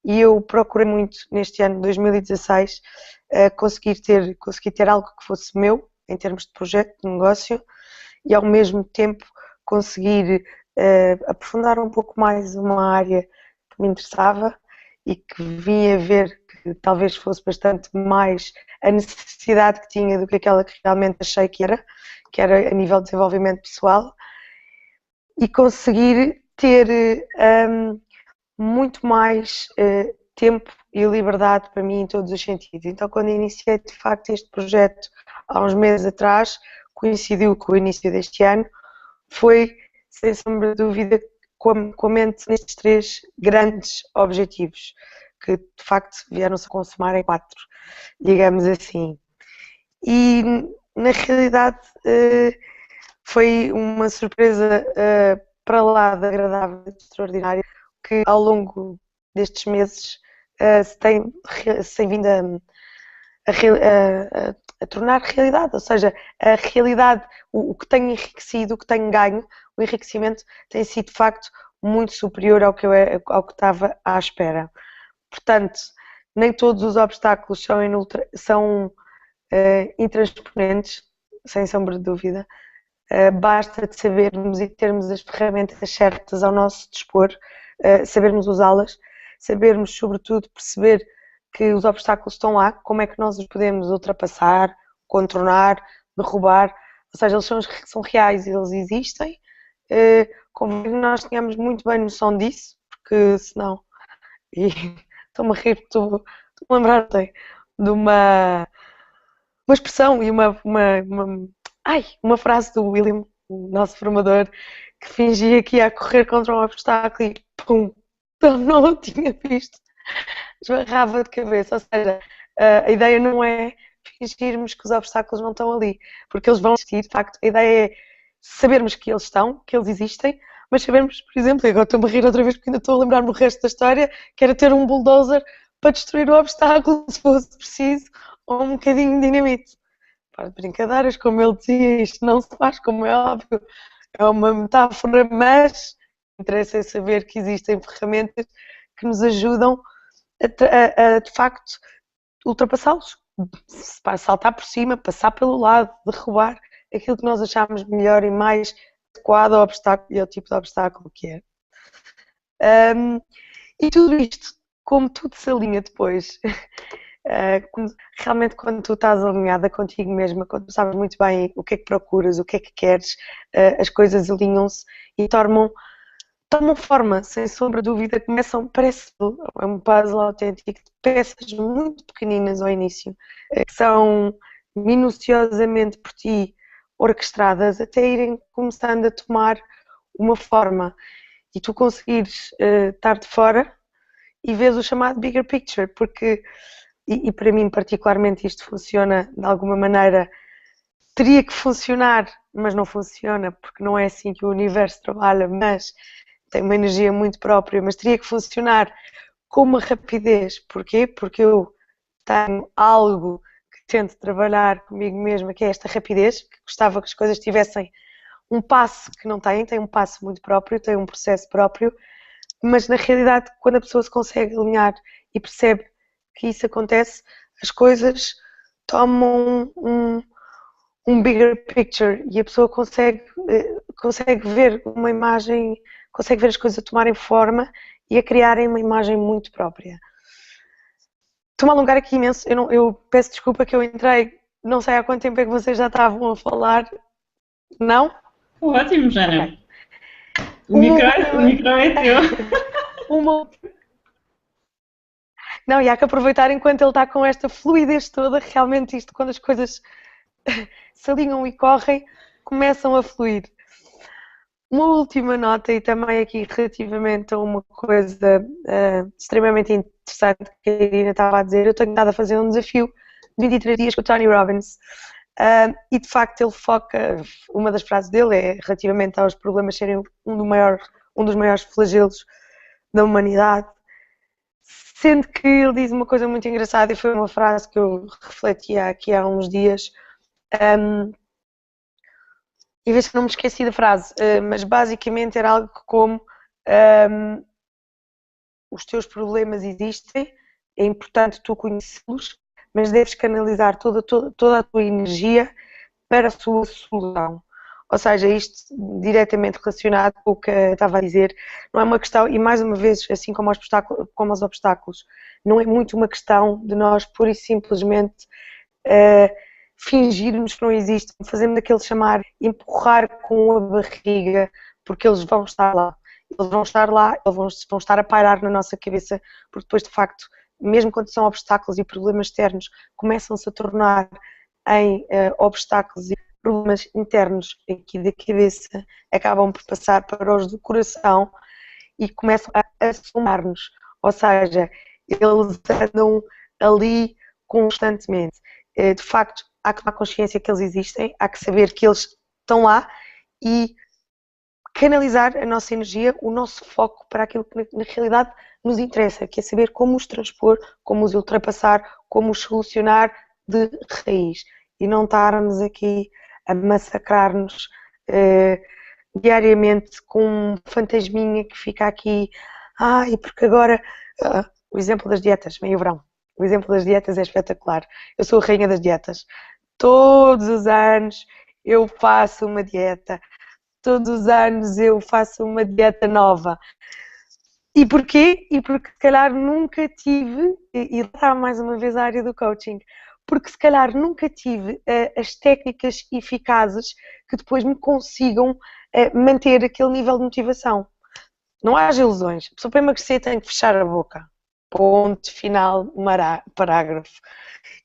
e eu procurei muito neste ano de 2016 conseguir ter algo que fosse meu, em termos de projeto, de negócio, e ao mesmo tempo conseguir aprofundar um pouco mais uma área que me interessava e que vim a ver que talvez fosse bastante mais a necessidade que tinha do que aquela que realmente achei que era a nível de desenvolvimento pessoal, e conseguir ter muito mais tempo e liberdade para mim em todos os sentidos. Então, quando iniciei de facto este projeto há uns meses atrás, coincidiu com o início deste ano, foi sem sombra de dúvida com a mente nestes 3 grandes objetivos, que de facto vieram-se a consumar em 4, digamos assim. E na realidade foi uma surpresa para lá de agradável e extraordinária, que ao longo destes meses se tem vindo a tornar realidade, ou seja, a realidade, o que tem enriquecido, o que tem ganho, o enriquecimento tem sido de facto muito superior ao que estava à espera. Portanto, nem todos os obstáculos são intransponentes, sem sombra de dúvida. Basta de sabermos e termos as ferramentas certas ao nosso dispor, sabermos usá-las, sabermos sobretudo perceber que os obstáculos estão lá, como é que nós os podemos ultrapassar, contornar, derrubar, ou seja, eles são reais, eles existem, como nós tenhamos muito bem noção disso, porque senão, e estou-me a rir, estou-me a lembrar de uma expressão e uma frase do William, o nosso formador, que fingia que ia correr contra um obstáculo e pum, não o tinha visto, esbarrava de cabeça. Ou seja, a ideia não é fingirmos que os obstáculos não estão ali, porque eles vão existir, de facto. A ideia é sabermos que eles estão, que eles existem, mas sabermos, por exemplo, e agora estou-me a rir outra vez porque ainda estou a lembrar-me do resto da história, que era ter um bulldozer para destruir o obstáculo, se fosse preciso, ou um bocadinho de dinamite. Para de brincadeiras, como ele dizia, isto não se faz, como é óbvio, é uma metáfora, mas interessa saber que existem ferramentas que nos ajudam a de facto ultrapassá-los, saltar por cima, passar pelo lado, derrubar aquilo que nós achamos melhor e mais adequado ao obstáculo e ao tipo de obstáculo que é. E tudo isto, como tudo se alinha depois, realmente quando tu estás alinhada contigo mesma, quando tu sabes muito bem o que é que procuras, o que é que queres, as coisas alinham-se e tomam forma, sem sombra de dúvida, parece um puzzle autêntico de peças muito pequeninas ao início, que são minuciosamente por ti orquestradas até irem começando a tomar uma forma e tu conseguires estar de fora e vês o chamado bigger picture, porque, e para mim particularmente isto funciona de alguma maneira, teria que funcionar, mas não funciona, porque não é assim que o universo trabalha, mas tem uma energia muito própria, mas teria que funcionar com uma rapidez. Porquê? Porque eu tenho algo que tento trabalhar comigo mesma, que é esta rapidez, que gostava que as coisas tivessem um passo que não têm, tem um passo muito próprio, tem um processo próprio, mas na realidade, quando a pessoa se consegue alinhar e percebe que isso acontece, as coisas tomam um bigger picture e a pessoa consegue ver uma imagem, consegue ver as coisas a tomarem forma e a criarem uma imagem muito própria. Estou-me a alongar aqui imenso, eu peço desculpa que eu entrei, não sei há quanto tempo é que vocês já estavam a falar, não? Ótimo, Jana. Okay. O micro é teu. Não, e há que aproveitar enquanto ele está com esta fluidez toda, realmente isto, quando as coisas se alinham e correm, começam a fluir. Uma última nota, e também aqui relativamente a uma coisa extremamente interessante que a Irina estava a dizer, eu tenho estado a fazer um desafio de 23 dias com o Tony Robbins. E de facto ele foca, uma das frases dele é relativamente aos problemas serem um dos maiores flagelos da humanidade, sendo que ele diz uma coisa muito engraçada e foi uma frase que eu refletia aqui há uns dias, e vejo que não me esqueci da frase, mas basicamente era algo como os teus problemas existem, é importante tu conhecê-los, mas deves canalizar toda a tua energia para a sua solução. Ou seja, isto diretamente relacionado com o que eu estava a dizer, não é uma questão, e mais uma vez, assim como os obstáculos, não é muito uma questão de nós pura e simplesmente fingirmos que não existem, fazermos daquele chamar, empurrar com a barriga, porque eles vão estar lá. Eles vão estar lá, eles vão estar a pairar na nossa cabeça, porque depois, de facto, mesmo quando são obstáculos e problemas externos, começam-se a tornar em obstáculos e problemas internos aqui da cabeça, acabam por passar para os do coração e começam a assomar-nos. Ou seja, eles andam ali constantemente. De facto, há que tomar consciência que eles existem, há que saber que eles estão lá e canalizar a nossa energia, o nosso foco para aquilo que na realidade nos interessa, que é saber como os transpor, como os ultrapassar, como os solucionar de raiz e não estarmos aqui a massacrar-nos diariamente com um fantasminha que fica aqui, e porque agora, o exemplo das dietas, meio verão, o exemplo das dietas é espetacular, eu sou a rainha das dietas, todos os anos eu faço uma dieta, todos os anos eu faço uma dieta nova. E porquê? E porque se calhar nunca tive, e lá está mais uma vez a área do coaching, porque se calhar nunca tive as técnicas eficazes que depois me consigam manter aquele nível de motivação. Não haja ilusões. A pessoa para emagrecer tem que fechar a boca. Ponto final, parágrafo.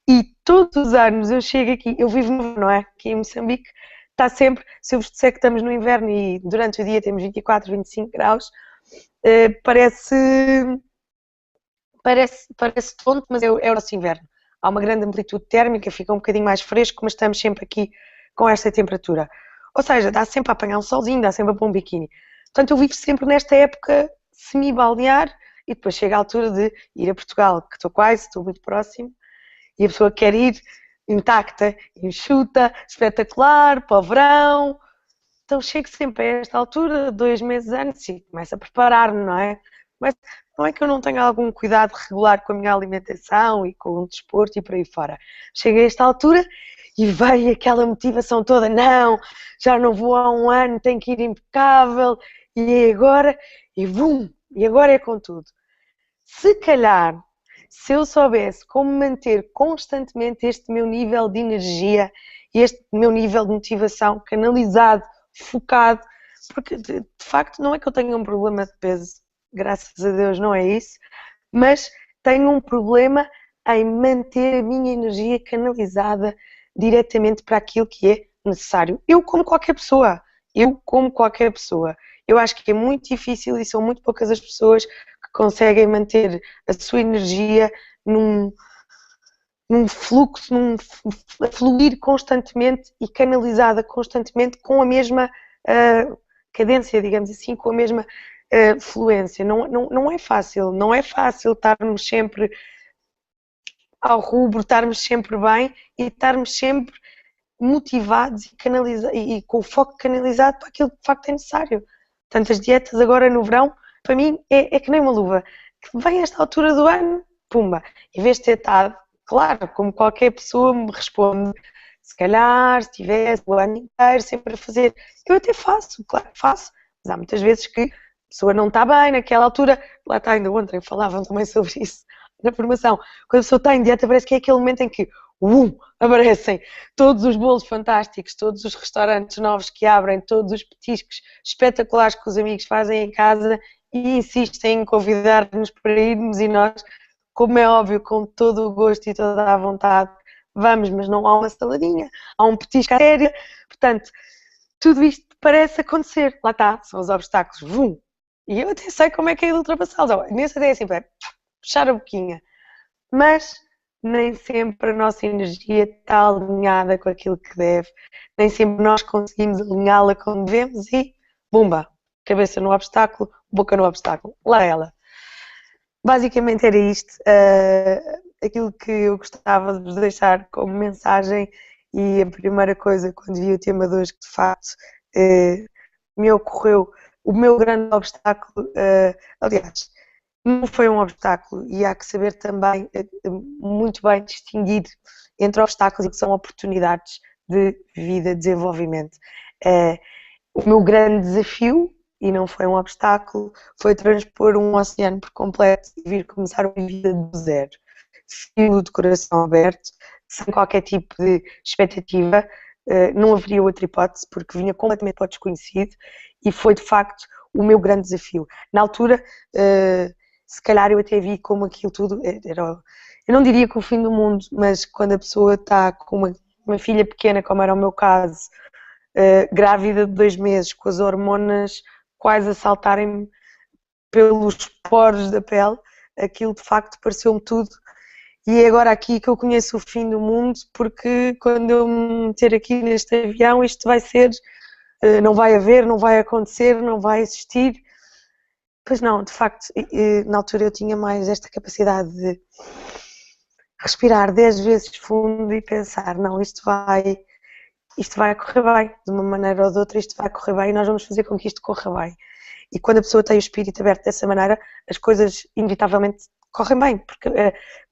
E todos os anos eu chego aqui, eu vivo no verão, não é? Aqui em Moçambique está sempre, se eu vos disser que estamos no inverno e durante o dia temos 24, 25 graus, parece tonto, mas é o nosso inverno. Há uma grande amplitude térmica, fica um bocadinho mais fresco, mas estamos sempre aqui com esta temperatura. Ou seja, dá sempre a apanhar um solzinho, dá sempre a pôr um biquíni. Portanto, eu vivo sempre nesta época semi-balnear e depois chega a altura de ir a Portugal, que estou muito próximo, e a pessoa quer ir intacta, enxuta, espetacular, para o verão. Então chego sempre a esta altura, 2 meses antes, e começo a preparar-me, não é? Mas não é que eu não tenha algum cuidado regular com a minha alimentação e com o desporto e por aí fora. Chego a esta altura e vem aquela motivação toda, não, já não vou há um ano, tenho que ir impecável, e agora, e agora é com tudo. Se calhar, se eu soubesse como manter constantemente este meu nível de energia, este meu nível de motivação canalizado, focado, porque de facto não é que eu tenha um problema de peso, graças a Deus não é isso, mas tenho um problema em manter a minha energia canalizada diretamente para aquilo que é necessário. Eu como qualquer pessoa, eu eu acho que é muito difícil e são muito poucas as pessoas que conseguem manter a sua energia num fluxo, a fluir constantemente e canalizada constantemente com a mesma cadência, digamos assim, com a mesma fluência. Não é fácil, não é fácil estarmos sempre ao rubro, estarmos sempre bem e estarmos sempre motivados e com o foco canalizado para aquilo que de facto é necessário. Portanto, as dietas agora no verão, para mim, é que nem uma luva. Que vem a esta altura do ano, pumba, em vez de ter estado, claro, como qualquer pessoa me responde, se calhar, se tivesse o ano inteiro sempre a fazer, eu até faço, claro que faço, mas há muitas vezes que a pessoa não está bem naquela altura, lá está, ainda ontem falavam também sobre isso na formação, quando a pessoa está em dieta parece que é aquele momento em que aparecem todos os bolos fantásticos, todos os restaurantes novos que abrem, todos os petiscos espetaculares que os amigos fazem em casa e insistem em convidar-nos para irmos e nós, como é óbvio, com todo o gosto e toda a vontade, vamos, mas não há uma saladinha, há um petisco sério, portanto, tudo isto parece acontecer, lá está, são os obstáculos, e eu até sei como é que é de ultrapassá-los, nesse até é assim, fechar a boquinha, mas nem sempre a nossa energia está alinhada com aquilo que deve, nem sempre nós conseguimos alinhá-la como devemos e, bumba, cabeça no obstáculo, boca no obstáculo, lá ela. Basicamente era isto, aquilo que eu gostava de vos deixar como mensagem e a primeira coisa quando vi o tema de hoje que de facto me ocorreu, o meu grande obstáculo, aliás, não foi um obstáculo e há que saber também muito bem distinguir entre obstáculos e que são oportunidades de vida, de desenvolvimento. O meu grande desafio, e não foi um obstáculo, foi transpor um oceano por completo e vir começar uma vida do zero. Fio de coração aberto, sem qualquer tipo de expectativa, não haveria outra hipótese porque vinha completamente para o desconhecido e foi de facto o meu grande desafio. Na altura, se calhar eu até vi como aquilo tudo era, eu não diria que o fim do mundo, mas quando a pessoa está com uma filha pequena, como era o meu caso, grávida de 2 meses, com as hormonas quase a saltarem pelos poros da pele, aquilo de facto pareceu-me tudo. E é agora aqui que eu conheço o fim do mundo, porque quando eu me meter aqui neste avião, isto vai ser, não vai haver, não vai acontecer, não vai existir. Pois não, de facto, na altura eu tinha mais esta capacidade de respirar 10 vezes fundo e pensar, não, isto vai correr bem, de uma maneira ou de outra isto vai correr bem e nós vamos fazer com que isto corra bem. E quando a pessoa tem o espírito aberto dessa maneira, as coisas inevitavelmente correm bem, porque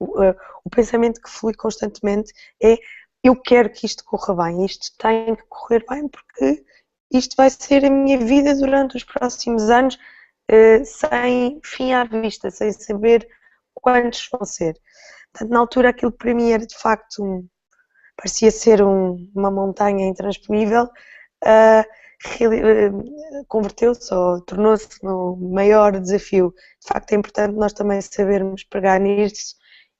o pensamento que flui constantemente é eu quero que isto corra bem, isto tem que correr bem porque isto vai ser a minha vida durante os próximos anos, sem fim à vista, sem saber quantos vão ser. Portanto, na altura aquilo que para mim era de facto, parecia ser uma montanha intransponível, converteu-se ou tornou-se no maior desafio. De facto é importante nós também sabermos pegar nisso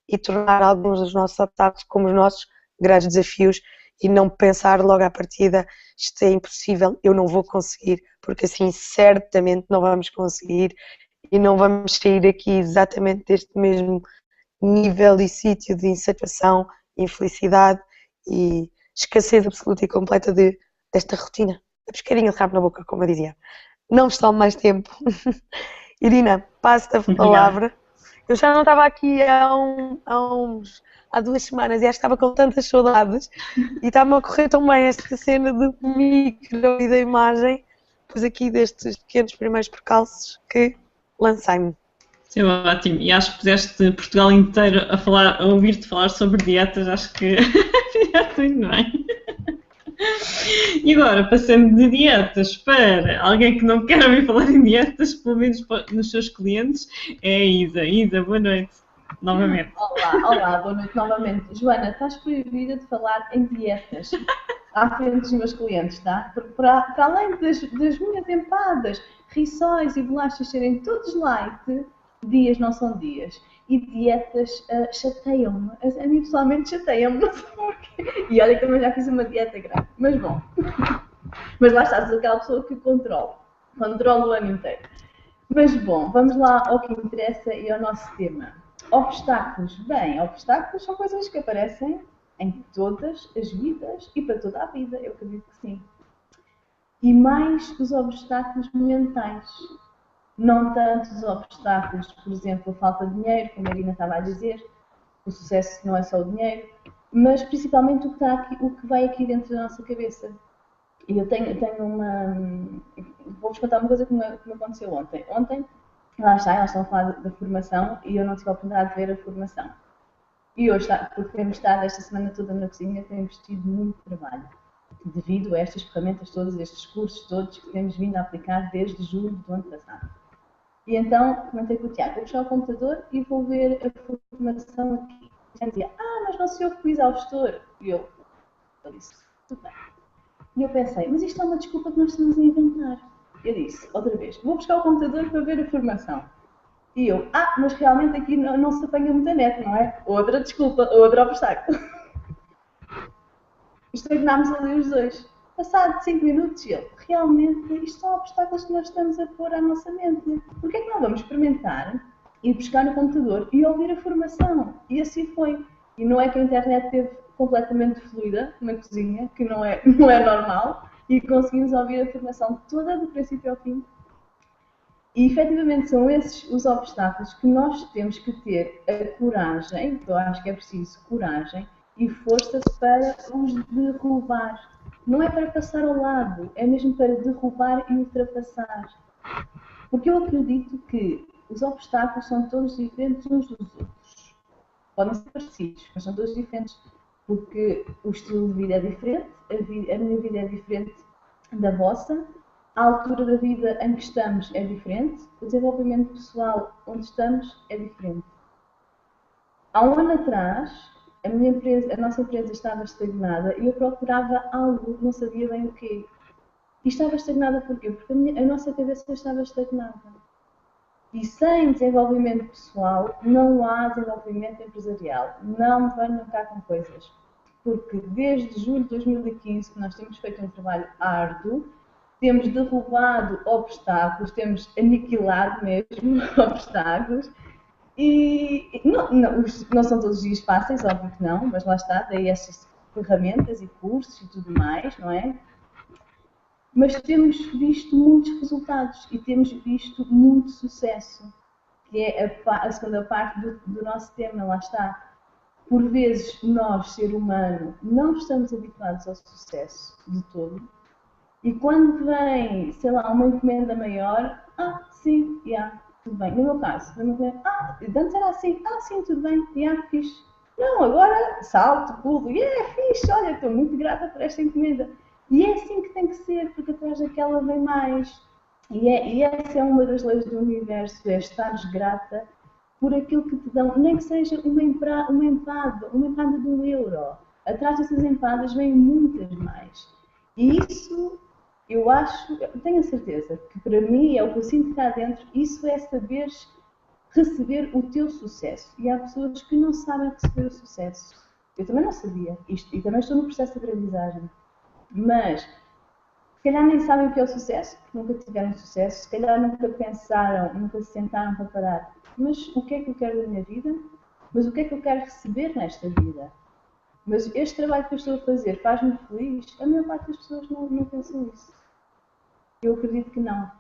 e tornar alguns dos nossos obstáculos como os nossos grandes desafios e não pensar logo à partida, isto é impossível, eu não vou conseguir, porque assim certamente não vamos conseguir e não vamos sair aqui exatamente deste mesmo nível e sítio de insatisfação, infelicidade e escassez absoluta e completa desta rotina. A pescadinha de rabo na boca, como eu dizia. Não vos tomo mais tempo. Irina, passo-te a palavra. Eu já não estava aqui há 2 semanas e acho que estava com tantas saudades e está-me a ocorrer tão bem esta cena do micro e da imagem, pois aqui destes pequenos primeiros percalços que lancei-me. Sim, ótimo. E acho que puseste Portugal inteiro a ouvir-te falar sobre dietas, acho que fizeste muito bem. E agora, passando de dietas para alguém que não quer ouvir falar em dietas, pelo menos nos seus clientes, é a Isa. Isa, boa noite, novamente. Olá, boa noite novamente. Joana, estás proibida de falar em dietas à frente dos meus clientes, tá? Porque para além das minhas empadas, rissóis e bolachas serem todos light, dias não são dias. E dietas chateiam-me. A mim pessoalmente chateiam-me, não sei porquê. E olha que também já fiz uma dieta grande. Mas bom. Mas lá está, sou aquela pessoa que controla. controlo o ano inteiro. Mas bom, vamos lá ao que interessa e ao nosso tema. Obstáculos. Bem, obstáculos são coisas que aparecem em todas as vidas e para toda a vida, eu acredito que sim. E mais os obstáculos mentais. Não tanto os obstáculos, por exemplo, a falta de dinheiro, como a Irina estava a dizer, o sucesso não é só o dinheiro, mas principalmente o que, está aqui, o que vai aqui dentro da nossa cabeça. E eu tenho uma... Vou-vos contar uma coisa que me aconteceu ontem. Ontem, lá está, elas estão a falar da formação e eu não tive a oportunidade de ver a formação. E hoje, porque temos estado esta semana toda na cozinha, temos tido muito trabalho. Devido a estas ferramentas todas, estes cursos todos que temos vindo a aplicar desde julho do ano passado. E então, comentei com o Tiago, vou puxar o computador e vou ver a formação aqui. Ele dizia, mas não se ouve com o exaustor. E eu disse, tudo bem. E eu pensei, mas isto é uma desculpa que nós estamos a inventar. Eu disse, outra vez, vou buscar o computador para ver a formação. E eu, mas realmente aqui não se apanha muita net, não é? Outra desculpa, outro obstáculo. Estagnámos ali os dois. Passado 5 minutos, ele, realmente, isto são obstáculos que nós estamos a pôr à nossa mente. Por que é que não vamos experimentar, ir buscar no computador e ouvir a formação? E assim foi. E não é que a internet esteve completamente fluida na cozinha, que não é normal, e conseguimos ouvir a formação toda do princípio ao fim. E efetivamente são esses os obstáculos que nós temos que ter a coragem, que eu acho que é preciso coragem e força para os derrubar. Não é para passar ao lado, é mesmo para derrubar e ultrapassar. Porque eu acredito que os obstáculos são todos diferentes uns dos outros. Podem ser parecidos, mas são todos diferentes. Porque o estilo de vida é diferente, a minha vida é diferente da vossa, a altura da vida em que estamos é diferente, o desenvolvimento pessoal onde estamos é diferente. Há um ano atrás, a nossa empresa estava estagnada e eu procurava algo, não sabia bem o quê. E estava estagnada porquê? Porque a nossa cabeça estava estagnada. E sem desenvolvimento pessoal, não há desenvolvimento empresarial. Não venham cá com coisas. Porque desde julho de 2015 que nós temos feito um trabalho árduo, temos derrubado obstáculos, temos aniquilado mesmo obstáculos. E não são todos os dias fáceis, óbvio que não, mas lá está, daí essas ferramentas e cursos e tudo mais, não é? Mas temos visto muitos resultados e temos visto muito sucesso, que é a segunda parte do nosso tema, lá está. Por vezes nós, ser humano, não estamos habituados ao sucesso de todo. E quando vem, sei lá, uma encomenda maior, sim, tudo bem. No meu caso, antes era assim, sim, tudo bem, fixe. Não, agora salto, pulo, fixe, olha, estou muito grata por esta encomenda. E é assim que tem que ser, porque atrás daquela vem mais. E essa é uma das leis do universo, é estares grata por aquilo que te dão, nem que seja uma empada de €1. Atrás dessas empadas vêm muitas mais. E isso, eu tenho a certeza que para mim, é o que eu sinto cá dentro, isso é saberes receber o teu sucesso. E há pessoas que não sabem receber o sucesso. Eu também não sabia isto, e também estou no processo de aprendizagem. Mas, se calhar nem sabem o que é o sucesso, porque nunca tiveram sucesso, se calhar nunca pensaram, nunca se sentaram para parar. Mas o que é que eu quero da minha vida? Mas o que é que eu quero receber nesta vida? Mas este trabalho que eu estou a fazer faz-me feliz? A maior parte das pessoas não pensam isso. Eu acredito que não.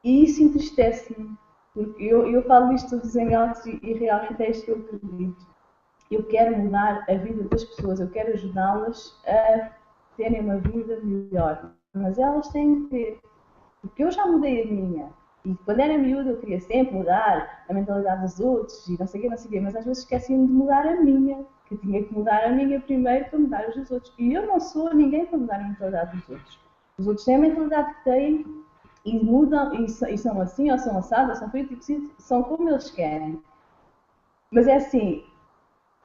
E isso entristece-me. Porque eu falo isto dos hangouts e realmente é isto que eu acredito. Eu quero mudar a vida das pessoas, eu quero ajudá-las a terem uma vida melhor. Mas elas têm que ter. Porque eu já mudei a minha. E quando era miúda eu queria sempre mudar a mentalidade dos outros e não sei o quê, mas às vezes esqueci-me de mudar a minha. Que tinha que mudar a minha primeiro para mudar os dos outros. E eu não sou ninguém para mudar a mentalidade dos outros. Os outros têm a mentalidade que têm e mudam, e são assim, ou são assados, ou são fritos, são como eles querem. Mas é assim,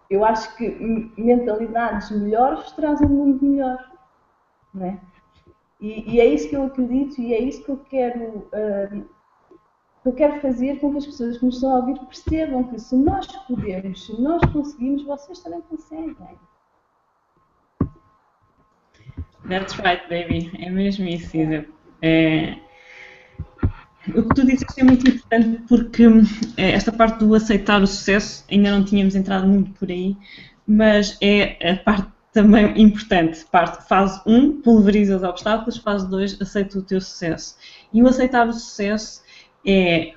eu acho que mentalidades melhores trazem um mundo melhor. Não é? E é isso que eu acredito e é isso que eu quero fazer com que as pessoas que nos estão a ouvir percebam que se nós podemos, se nós conseguimos, vocês também conseguem. That's right, baby. É mesmo isso, Isa. O que tu disseste é muito importante porque esta parte do aceitar o sucesso, ainda não tínhamos entrado muito por aí, mas é a parte também importante. Parte, fase 1, pulveriza os obstáculos, fase 2, aceita o teu sucesso. E o aceitar o sucesso é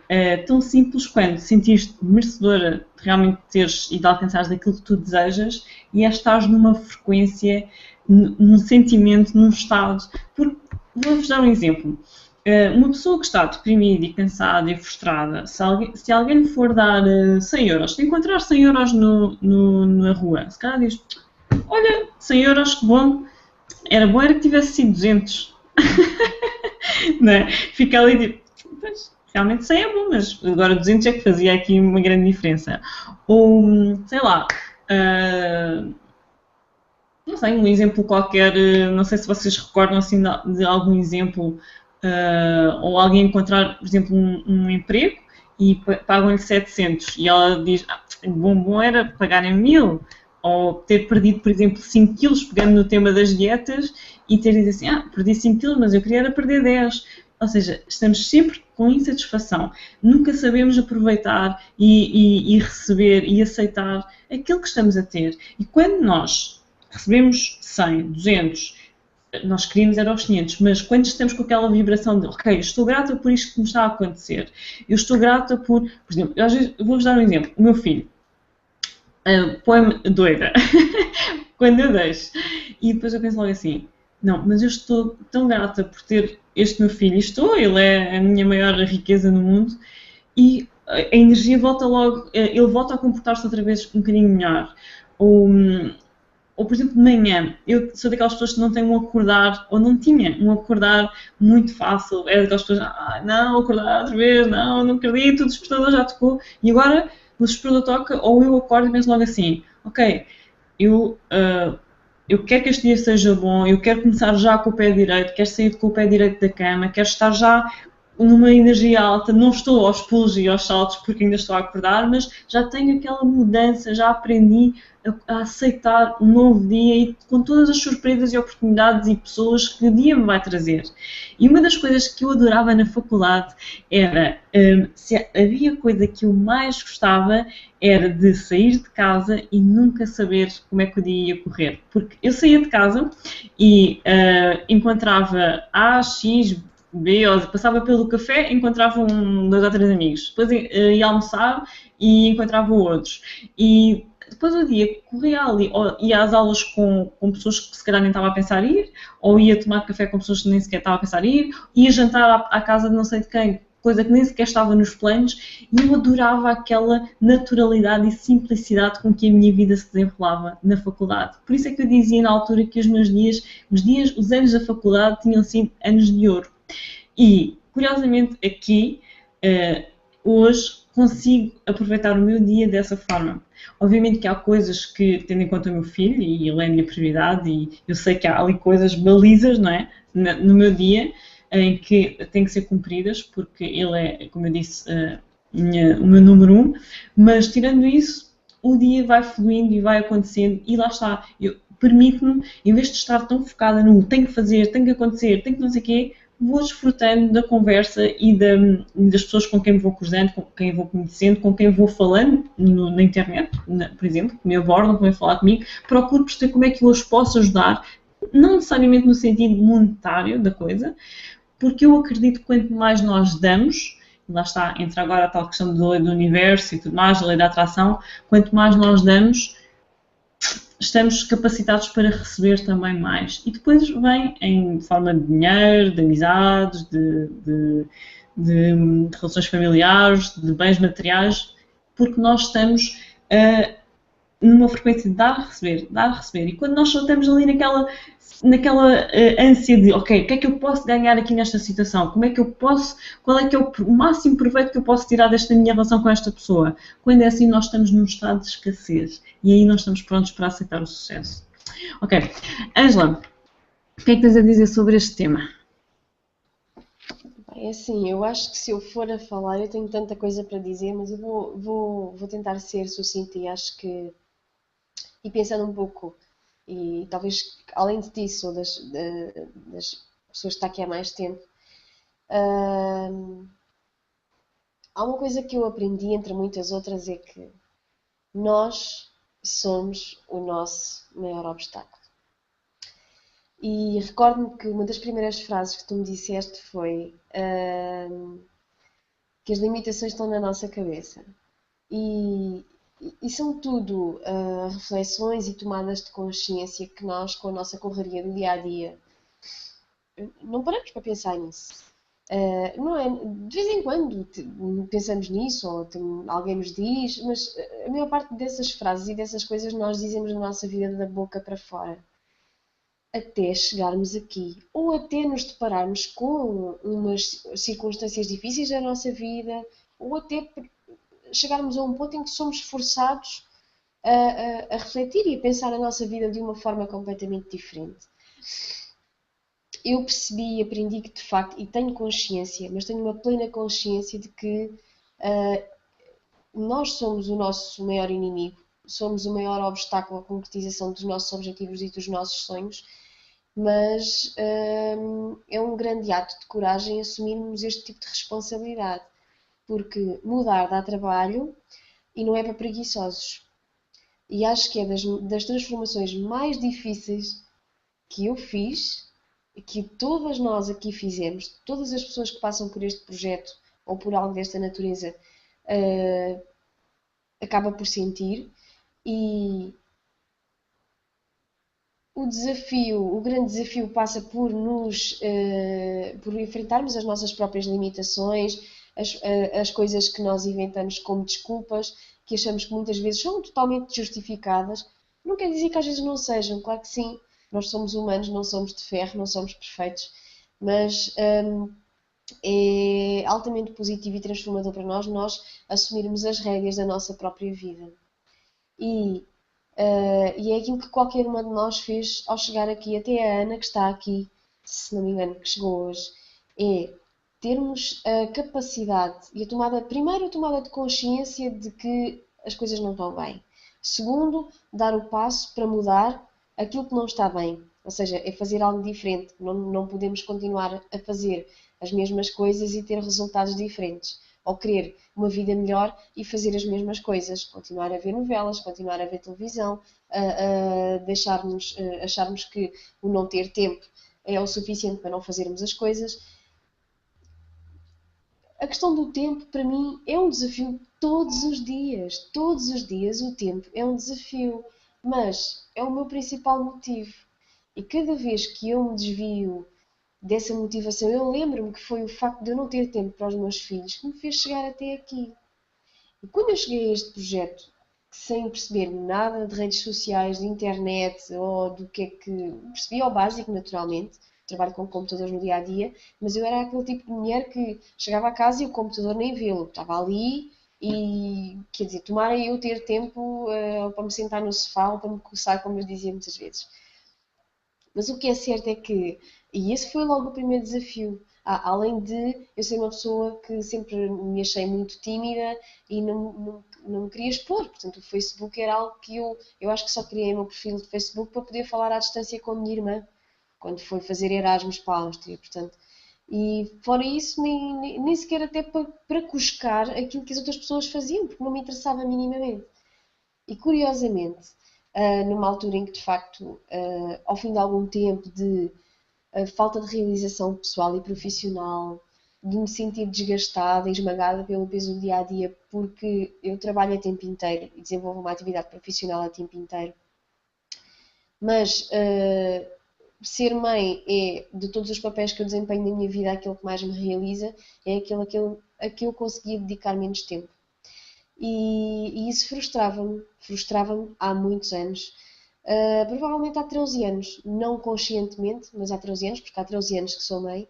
tão simples quanto sentir-te merecedora de realmente teres e de alcançares aquilo que tu desejas e é estar numa frequência, num sentimento, num estado. Porque, vou-vos dar um exemplo. Uma pessoa que está deprimida e cansada e frustrada, se alguém lhe for dar 100 euros, se encontrar 100 euros na rua, se calhar diz, olha, 100 euros, que bom, era bom era que tivesse sido 200. Não é? Fica ali tipo, pois, realmente 100 é bom, mas agora 200 é que fazia aqui uma grande diferença. Ou, sei lá, não sei, um exemplo qualquer, não sei se vocês recordam assim de algum exemplo, ou alguém encontrar, por exemplo, um emprego e pagam-lhe 700 e ela diz, bom era pagarem 1000, ou ter perdido, por exemplo, 5 quilos, pegando no tema das dietas, e ter dito assim, perdi 5 quilos, mas eu queria era perder 10. Ou seja, estamos sempre com insatisfação. Nunca sabemos aproveitar e receber e aceitar aquilo que estamos a ter. E quando nós recebemos 100, 200, nós queríamos era aos 500, mas quando estamos com aquela vibração de, ok, estou grata por isto que me está a acontecer, eu estou grata por exemplo, às vezes, vou-vos dar um exemplo, o meu filho põe-me doida quando eu deixo, e depois eu penso logo assim, não, mas eu estou tão grata por ter este meu filho, ele é a minha maior riqueza no mundo, e a energia volta logo, ele volta a comportar-se outra vez um bocadinho melhor, ou, por exemplo, de manhã, eu sou daquelas pessoas que não têm um acordar, ou não tinha um acordar muito fácil. Era daquelas pessoas, não, acordar outra vez, não acredito, o despertador já tocou. E agora, o despertador toca, ou eu acordo e penso logo assim, ok, eu quero que este dia seja bom, eu quero começar já com o pé direito, quero sair com o pé direito da cama, quero estar já numa energia alta, não estou aos pulos e aos saltos porque ainda estou a acordar, mas já tenho aquela mudança, já aprendi a aceitar um novo dia e com todas as surpresas e oportunidades e pessoas que o dia me vai trazer. E uma das coisas que eu adorava na faculdade era, se havia coisa que eu mais gostava, era de sair de casa e nunca saber como é que o dia ia correr. Porque eu saía de casa e encontrava A, X, B, ou passava pelo café, encontrava 2 ou 3 amigos. Depois ia almoçar e encontrava outros. E depois o dia corria ali, ou ia às aulas com pessoas que se calhar nem estava a pensar em ir, ou ia tomar café com pessoas que nem sequer estava a pensar em ir, ia jantar à casa de não sei de quem, coisa que nem sequer estava nos planos, e eu adorava aquela naturalidade e simplicidade com que a minha vida se desenrolava na faculdade. Por isso é que eu dizia na altura que os meus dias, os anos da faculdade tinham sido anos de ouro. E, curiosamente, aqui, hoje, consigo aproveitar o meu dia dessa forma. Obviamente que há coisas que, tendo em conta o meu filho, e ele é a minha prioridade, e eu sei que há ali coisas balizas, não é? No meu dia, em que têm que ser cumpridas, porque ele é, como eu disse, o meu número 1, mas tirando isso, o dia vai fluindo e vai acontecendo, e lá está, permite-me, em vez de estar tão focada no tenho que fazer, tem que acontecer, tem que não sei o quê, vou desfrutando da conversa e das pessoas com quem me vou cruzando, com quem vou conhecendo, com quem vou falando na internet, por exemplo, que me abordam, que vêm falar comigo, procuro perceber como é que eu os posso ajudar, não necessariamente no sentido monetário da coisa, porque eu acredito que quanto mais nós damos, lá está, entra agora a tal questão da lei do universo e tudo mais, a lei da atração, quanto mais nós damos, estamos capacitados para receber também mais. E depois vem em forma de dinheiro, de amizades, de relações familiares, de bens materiais, porque nós estamos numa frequência de dar a receber, dar a receber. E quando nós só estamos ali naquela ânsia de, ok, o que é que eu posso ganhar aqui nesta situação? Como é que eu posso, qual é que é o máximo proveito que eu posso tirar desta minha relação com esta pessoa? Quando é assim, nós estamos num estado de escassez. E aí nós estamos prontos para aceitar o sucesso. Ok. Ângela, o que é que tens a dizer sobre este tema? Bem, assim, eu acho que se eu for a falar, eu tenho tanta coisa para dizer, mas eu vou tentar ser sucinta e acho que, e pensando um pouco, e talvez além disso, das pessoas que estão aqui há mais tempo, há uma coisa que eu aprendi, entre muitas outras, é que nós somos o nosso maior obstáculo. E recordo-me que uma das primeiras frases que tu me disseste foi que as limitações estão na nossa cabeça. E são tudo reflexões e tomadas de consciência que nós, com a nossa correria do dia a dia, não paramos para pensar nisso. Não é, de vez em quando pensamos nisso, ou alguém nos diz, mas a maior parte dessas frases e dessas coisas nós dizemos na nossa vida da boca para fora. Até chegarmos aqui, ou até nos depararmos com umas circunstâncias difíceis da nossa vida, ou até chegarmos a um ponto em que somos forçados a refletir e a pensar a nossa vida de uma forma completamente diferente. Eu percebi e aprendi que, de facto, e tenho consciência, mas tenho uma plena consciência de que nós somos o nosso maior inimigo, somos o maior obstáculo à concretização dos nossos objetivos e dos nossos sonhos, mas é um grande ato de coragem assumirmos este tipo de responsabilidade, porque mudar dá trabalho e não é para preguiçosos. E acho que é das transformações mais difíceis que eu fiz, que todas nós aqui fizemos, todas as pessoas que passam por este projeto ou por algo desta natureza, acaba por sentir. E o grande desafio passa por por enfrentarmos as nossas próprias limitações, as coisas que nós inventamos como desculpas, que achamos que muitas vezes são totalmente justificadas. Não quer dizer que às vezes não sejam, claro que sim, nós somos humanos, não somos de ferro, não somos perfeitos, mas é altamente positivo e transformador para nós assumirmos as rédeas da nossa própria vida. E é aquilo que qualquer uma de nós fez ao chegar aqui, até a Ana, que está aqui, se não me engano, que chegou hoje, é termos a capacidade e primeiro a tomada de consciência de que as coisas não estão bem. Segundo, dar o passo para mudar aquilo que não está bem, ou seja, é fazer algo diferente. Não podemos continuar a fazer as mesmas coisas e ter resultados diferentes. Ou querer uma vida melhor e fazer as mesmas coisas, continuar a ver novelas, continuar a ver televisão, acharmos que o não ter tempo é o suficiente para não fazermos as coisas. A questão do tempo, para mim, é um desafio todos os dias. Todos os dias o tempo é um desafio, mas é o meu principal motivo. E cada vez que eu me desvio dessa motivação, eu lembro-me que foi o facto de eu não ter tempo para os meus filhos que me fez chegar até aqui. E quando eu cheguei a este projeto, sem perceber nada de redes sociais, de internet, ou do que é que... Percebi ao básico, naturalmente, trabalho com computadores no dia-a-dia, mas eu era aquele tipo de mulher que chegava a casa e o computador nem vê-lo, estava ali e, quer dizer, tomara eu ter tempo para me sentar no sofá ou para me coçar, como eu dizia muitas vezes. Mas o que é certo é que, e esse foi logo o primeiro desafio, além de eu ser uma pessoa que sempre me achei muito tímida e não me queria expor, portanto o Facebook era algo que eu acho que só criei o meu perfil de Facebook para poder falar à distância com a minha irmã, quando foi fazer Erasmus para a Áustria, portanto. E fora isso, nem sequer até para cuscar aquilo que as outras pessoas faziam, porque não me interessava minimamente. E curiosamente, numa altura em que de facto, ao fim de algum tempo de falta de realização pessoal e profissional, de me sentir desgastada e esmagada pelo peso do dia a dia, porque eu trabalho a tempo inteiro e desenvolvo uma atividade profissional a tempo inteiro, mas ser mãe é, de todos os papéis que eu desempenho na minha vida, aquele que mais me realiza, é aquele a que eu conseguia dedicar menos tempo. E isso frustrava-me há muitos anos. Provavelmente há 13 anos, não conscientemente, mas há 13 anos, porque há 13 anos que sou mãe.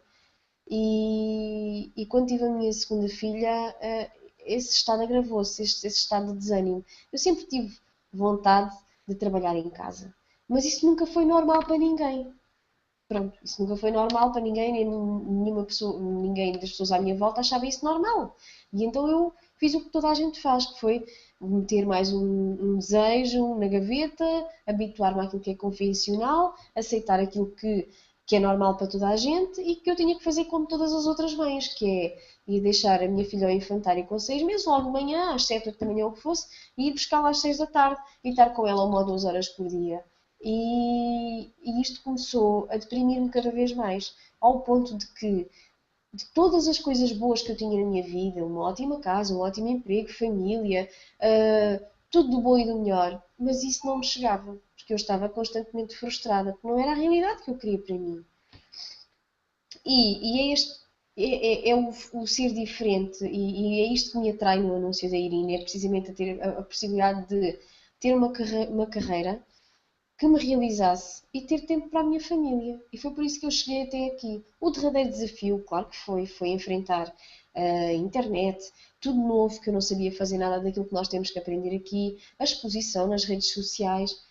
E quando tive a minha segunda filha, esse estado agravou-se, esse estado de desânimo. Eu sempre tive vontade de trabalhar em casa, mas isso nunca foi normal para ninguém. Pronto, isso nunca foi normal para ninguém, nem nenhuma pessoa, ninguém das pessoas à minha volta achava isso normal. E então eu fiz o que toda a gente faz, que foi meter mais um desejo na gaveta, habituar-me àquilo que é convencional, aceitar aquilo que é normal para toda a gente e que eu tinha que fazer como todas as outras mães, que é Ia deixar a minha filha ao infantário com 6 meses, logo de manhã, às 7, 8 da manhã, o que fosse, e ir buscá-la às 6 da tarde e estar com ela 1 ou 2 horas por dia. E isto começou a deprimir-me cada vez mais, ao ponto de que, de todas as coisas boas que eu tinha na minha vida, uma ótima casa, um ótimo emprego, família, tudo do bom e do melhor, mas isso não me chegava, porque eu estava constantemente frustrada, porque não era a realidade que eu queria para mim. E é este é o ser diferente, e é isto que me atrai no anúncio da Irina, é precisamente a possibilidade de ter uma carreira que me realizasse e ter tempo para a minha família. E foi por isso que eu cheguei até aqui. O derradeiro desafio, claro que foi enfrentar a internet, tudo novo, que eu não sabia fazer nada daquilo que nós temos que aprender aqui, a exposição nas redes sociais.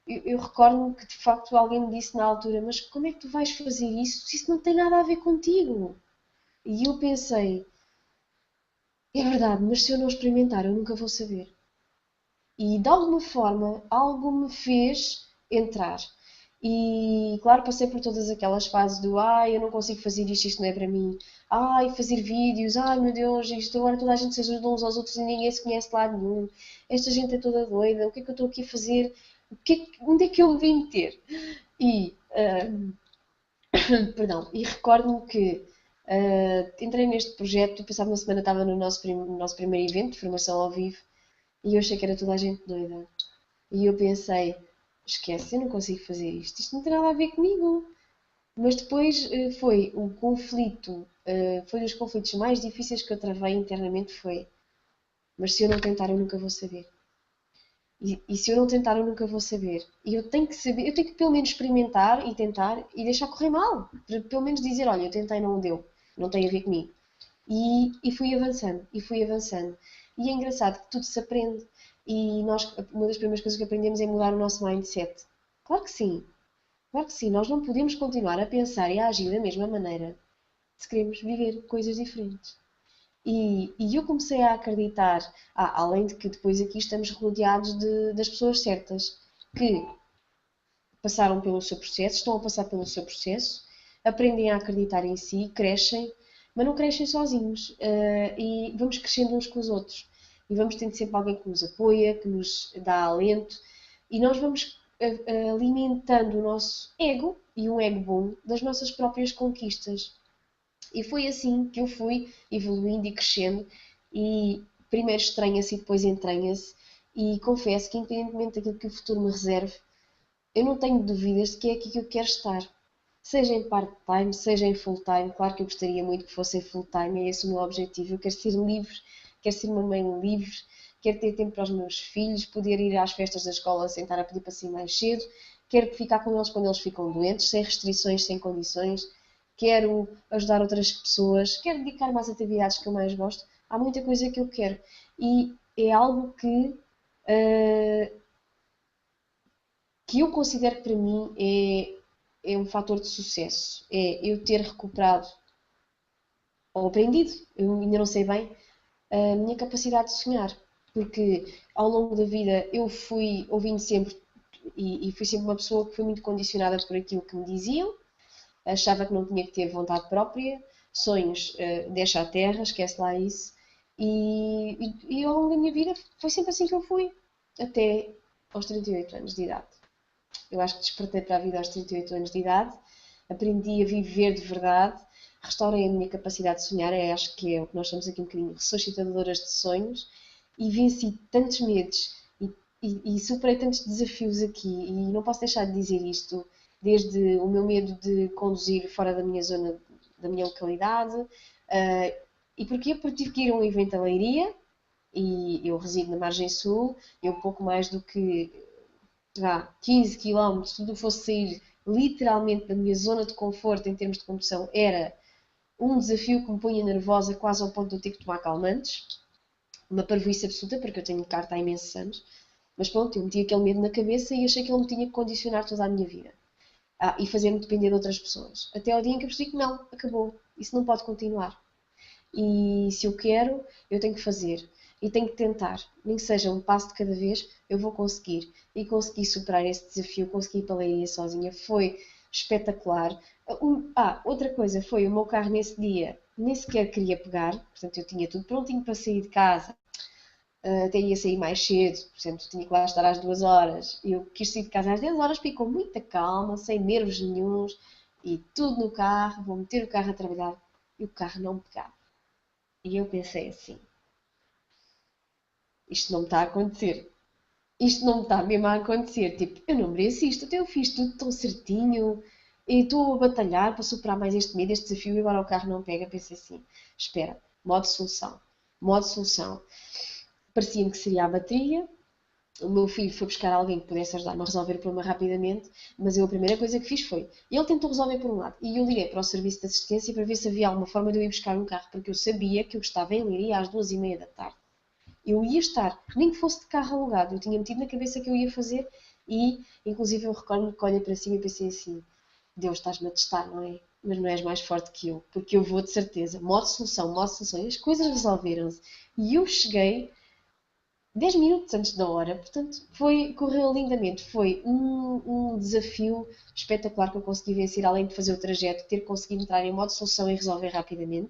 Eu recordo-me que de facto alguém me disse na altura, mas como é que tu vais fazer isso se isso não tem nada a ver contigo? E eu pensei, é verdade, mas se eu não experimentar eu nunca vou saber. E de alguma forma algo me fez entrar. E claro, passei por todas aquelas fases do eu não consigo fazer isto não é para mim. Fazer vídeos, meu Deus, isto agora toda a gente se ajuda uns aos outros e ninguém se conhece de lado nenhum. Esta gente é toda doida, o que é que eu estou aqui a fazer? Onde é que eu me vim meter? E, perdão, e recordo-me que entrei neste projeto, passado uma semana estava no nosso primeiro evento de formação ao vivo e eu achei que era toda a gente doida. E eu pensei, esquece, eu não consigo fazer isto não tem nada a ver comigo. Mas depois foi um conflito, foi dos conflitos mais difíceis que eu travei internamente, mas se eu não tentar eu nunca vou saber. E se eu não tentar, eu nunca vou saber. E eu tenho que saber, eu tenho que pelo menos experimentar e tentar e deixar correr mal. Para pelo menos dizer, olha, eu tentei, não deu. Não tem a ver comigo. E fui avançando, e fui avançando. E é engraçado que tudo se aprende. E nós, uma das primeiras coisas que aprendemos é mudar o nosso mindset. Claro que sim. Claro que sim. Nós não podemos continuar a pensar e a agir da mesma maneira se queremos viver coisas diferentes. E eu comecei a acreditar, além de que depois aqui estamos rodeados das pessoas certas, que passaram pelo seu processo, estão a passar pelo seu processo, aprendem a acreditar em si, crescem, mas não crescem sozinhos. E vamos crescendo uns com os outros. E vamos tendo sempre alguém que nos apoia, que nos dá alento, e nós vamos alimentando o nosso ego, e um ego bom, das nossas próprias conquistas. E foi assim que eu fui evoluindo e crescendo, e primeiro estranha-se e depois entranha-se, e confesso que independentemente daquilo que o futuro me reserve, eu não tenho dúvidas de que é aqui que eu quero estar. Seja em part-time, seja em full-time, claro que eu gostaria muito que fosse em full-time, é esse o meu objetivo, eu quero ser livre, quero ser uma mãe livre, quero ter tempo para os meus filhos, poder ir às festas da escola sem estar a pedir para sair mais cedo, quero ficar com eles quando eles ficam doentes, sem restrições, sem condições, quero ajudar outras pessoas, quero dedicar-me às atividades que eu mais gosto. Há muita coisa que eu quero. E é algo que eu considero que para mim é um fator de sucesso. É eu ter recuperado ou aprendido, eu ainda não sei bem, a minha capacidade de sonhar. Porque ao longo da vida eu fui ouvindo sempre e fui sempre uma pessoa que foi muito condicionada por aquilo que me diziam. Achava que não tinha que ter vontade própria, sonhos, deixa a terra, esquece lá isso. E ao longo da minha vida foi sempre assim que eu fui, até aos 38 anos de idade. Eu acho que despertei para a vida aos 38 anos de idade, aprendi a viver de verdade, restaurei a minha capacidade de sonhar, acho que é o que nós somos aqui um bocadinho ressuscitadoras de sonhos, e venci tantos medos e superei tantos desafios aqui, e não posso deixar de dizer isto, desde o meu medo de conduzir fora da minha zona, da minha localidade. E porquê? Porque tive que ir a um evento a Leiria, e eu resido na margem sul, e um pouco mais do que 15 km, tudo fosse sair literalmente da minha zona de conforto em termos de condução, era um desafio que me punha nervosa, quase ao ponto de eu ter que tomar calmantes. Uma parvoíce absoluta, porque eu tenho carta há imensos anos. Mas pronto, eu meti aquele medo na cabeça e achei que ele me tinha que condicionar toda a minha vida. E fazer-me depender de outras pessoas. Até ao dia em que eu percebi que não, acabou. Isso não pode continuar. E se eu quero, eu tenho que fazer. E tenho que tentar. Nem que seja um passo de cada vez, eu vou conseguir. E consegui superar esse desafio, consegui ir para a Leiria sozinha. Foi espetacular. Outra coisa foi, o meu carro nesse dia nem sequer queria pegar, portanto eu tinha tudo prontinho para sair de casa, até ia sair mais cedo, portanto tinha que lá estar às 2 horas. Eu quis sair de casa às 10 horas, fiquei com muita calma, sem nervos nenhuns, e tudo no carro, vou meter o carro a trabalhar, e o carro não pegava. E eu pensei assim, isto não me está a acontecer. Isto não me está mesmo a acontecer. Tipo, eu não mereço isto. Até eu fiz tudo tão certinho. E estou a batalhar para superar mais este medo, este desafio. E agora o carro não pega. Pensei assim: espera, modo solução. Modo solução. Parecia-me que seria a bateria. O meu filho foi buscar alguém que pudesse ajudar-me a resolver o problema rapidamente. Mas eu a primeira coisa que fiz foi: ele tentou resolver por um lado. E eu liguei para o serviço de assistência para ver se havia alguma forma de eu ir buscar um carro. Porque eu sabia que eu estava em Leiria às 2h30 da tarde. Eu ia estar, nem que fosse de carro alugado, eu tinha metido na cabeça que eu ia fazer e, inclusive, eu recordo-me que olhei para cima e pensei assim, Deus, estás-me a testar, não é? Mas não és mais forte que eu, porque eu vou de certeza, modo solução, e as coisas resolveram-se. E eu cheguei 10 minutos antes da hora, portanto, correu lindamente. Foi um desafio espetacular que eu consegui vencer, além de fazer o trajeto, ter conseguido entrar em modo solução e resolver rapidamente.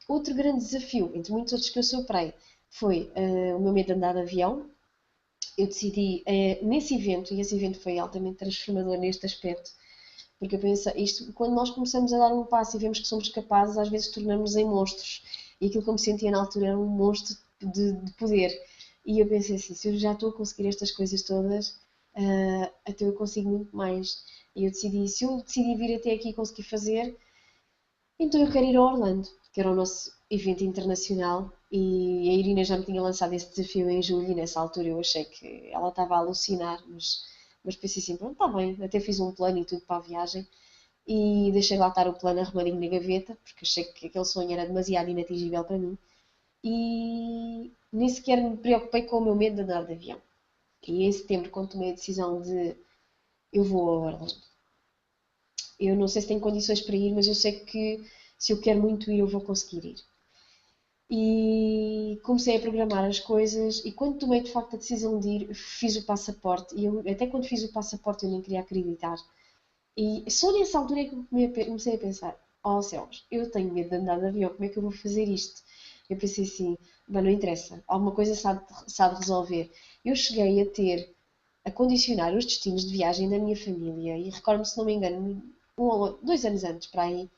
Outro grande desafio, entre muitos outros que eu superei, foi o meu medo de andar de avião. Eu decidi nesse evento, e esse evento foi altamente transformador neste aspecto, porque eu penso, isto, quando nós começamos a dar um passo e vemos que somos capazes, às vezes tornamos-nos em monstros. E aquilo que eu me sentia na altura era um monstro de poder. E eu pensei assim, se eu já estou a conseguir estas coisas todas, até eu consigo muito mais. E eu decidi, se eu decidi vir até aqui e conseguir fazer, então eu quero ir a Orlando, que era o nosso evento internacional, e a Irina já me tinha lançado esse desafio em julho, e nessa altura eu achei que ela estava a alucinar, mas pensei assim, pronto, está bem, até fiz um plano e tudo para a viagem, e deixei lá estar o plano arrumadinho na gaveta, porque achei que aquele sonho era demasiado inatingível para mim, e nem sequer me preocupei com o meu medo de andar de avião. E em setembro, quando tomei a decisão de eu vou a Orlando, eu não sei se tenho condições para ir, mas eu sei que se eu quero muito ir, eu vou conseguir ir. E comecei a programar as coisas e quando tomei de facto a decisão de ir, fiz o passaporte e até quando fiz o passaporte eu nem queria acreditar. E só nessa altura é que eu comecei a pensar, oh céus, eu tenho medo de andar de avião, como é que eu vou fazer isto? Eu pensei assim, bem, não interessa, alguma coisa sabe resolver. Eu cheguei a condicionar os destinos de viagem da minha família e recordo-me, se não me engano, 2 anos antes, para aí,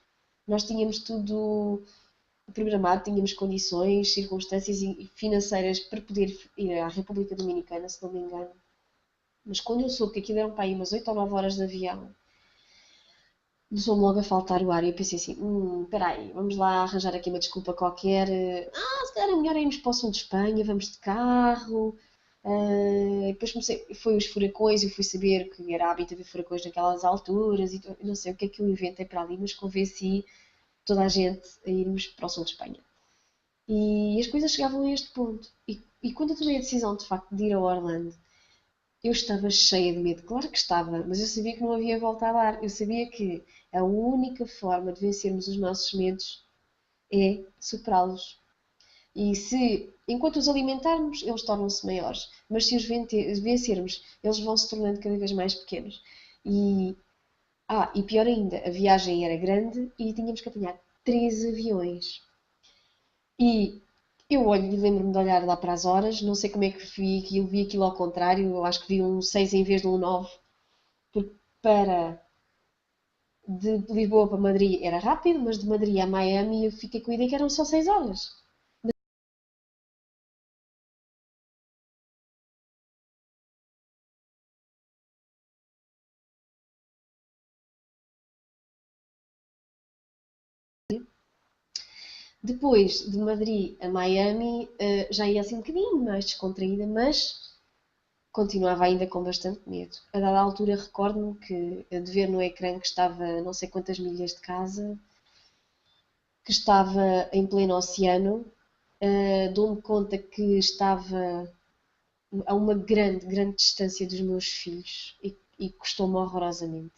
nós tínhamos tudo programado, tínhamos condições, circunstâncias financeiras para poder ir à República Dominicana, se não me engano. Mas quando eu soube que aquilo eram para aí umas 8 ou 9 horas de avião, começou-me logo a faltar o ar e eu pensei assim, espera aí, vamos lá arranjar aqui uma desculpa qualquer. Se calhar é melhor irmos para o sul de Espanha, vamos de carro. Depois foi os furacões, eu fui saber que era hábito haver furacões naquelas alturas e não sei o que é que eu inventei para ali, mas convenci toda a gente a irmos para o sul de Espanha. E as coisas chegavam a este ponto. E quando eu tomei a decisão, de facto, de ir a Orlando, eu estava cheia de medo. Claro que estava, mas eu sabia que não havia volta a dar. Eu sabia que a única forma de vencermos os nossos medos é superá-los. E se, enquanto os alimentarmos, eles tornam-se maiores. Mas se os vencermos, eles vão se tornando cada vez mais pequenos. E pior ainda, a viagem era grande e tínhamos que apanhar 3 aviões. E eu olho e lembro-me de olhar lá para as horas, não sei como é que vi aquilo ao contrário, eu acho que vi um 6 em vez de um 9, porque de Lisboa para Madrid era rápido, mas de Madrid a Miami eu fiquei com a ideia que eram só 6 horas. Depois de Madrid a Miami já ia assim um bocadinho mais descontraída, mas continuava ainda com bastante medo. A dada altura recordo-me de ver no ecrã que estava a não sei quantas milhas de casa, que estava em pleno oceano, dou-me conta que estava a uma grande, grande distância dos meus filhos e custou-me horrorosamente.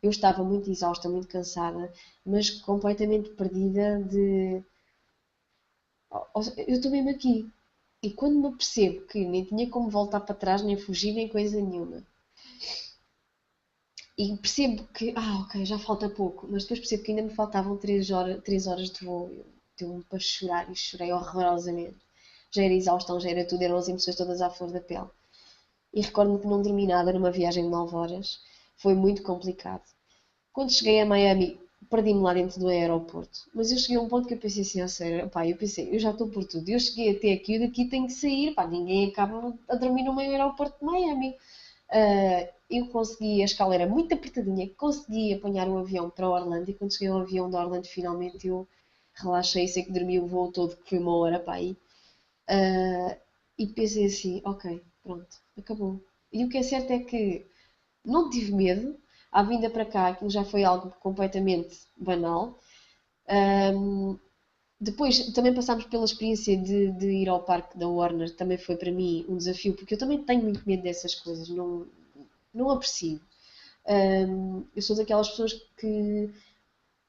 Eu estava muito exausta, muito cansada, mas completamente perdida eu estou mesmo aqui. E quando me percebo que nem tinha como voltar para trás, nem fugir, nem coisa nenhuma, E percebo que, ok, já falta pouco, mas depois percebo que ainda me faltavam 3 horas de voo. Deu-me para chorar e chorei horrorosamente. Já era exaustão, já era tudo, eram as emoções todas à flor da pele. E recordo-me que não dormi nada numa viagem de 9 horas. Foi muito complicado. Quando cheguei a Miami, perdi-me lá dentro do aeroporto. Mas eu cheguei a um ponto que eu pensei assim, sério, pá, eu pensei, eu já estou por tudo. Eu cheguei até aqui, eu daqui tenho que sair, pá, ninguém acaba a dormir no meio aeroporto de Miami. Eu consegui, a escala era muito apertadinha, consegui apanhar o avião para Orlando e quando cheguei ao avião de Orlando finalmente eu relaxei, sei que dormi o voo todo, que foi 1 hora para aí. E pensei assim, ok, pronto, acabou. E o que é certo é que não tive medo, à vinda para cá aquilo já foi algo completamente banal. Depois também passámos pela experiência de ir ao parque da Warner, também foi para mim um desafio, porque eu também tenho muito medo dessas coisas, não aprecio. Eu sou daquelas pessoas que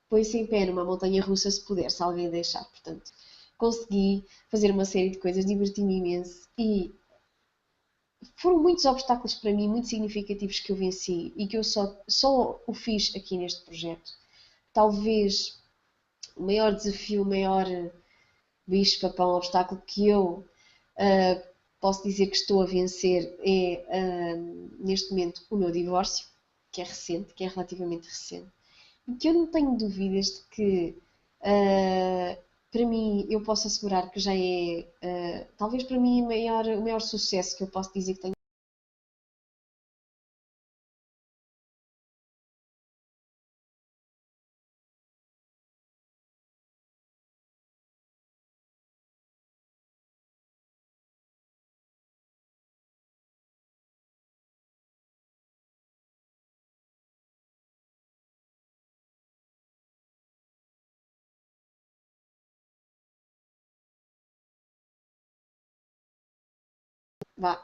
põe-se em pé numa montanha russa se puder, se alguém deixar. Portanto, consegui fazer uma série de coisas, diverti-me imenso e foram muitos obstáculos para mim, muito significativos que eu venci e que eu só o fiz aqui neste projeto. Talvez o maior desafio, o maior bicho-papão, obstáculo que eu posso dizer que estou a vencer é, neste momento, o meu divórcio, que é recente, que é relativamente recente. E que eu não tenho dúvidas de que, para mim, eu posso assegurar que já é, talvez para mim, o maior sucesso que eu posso dizer que tenho.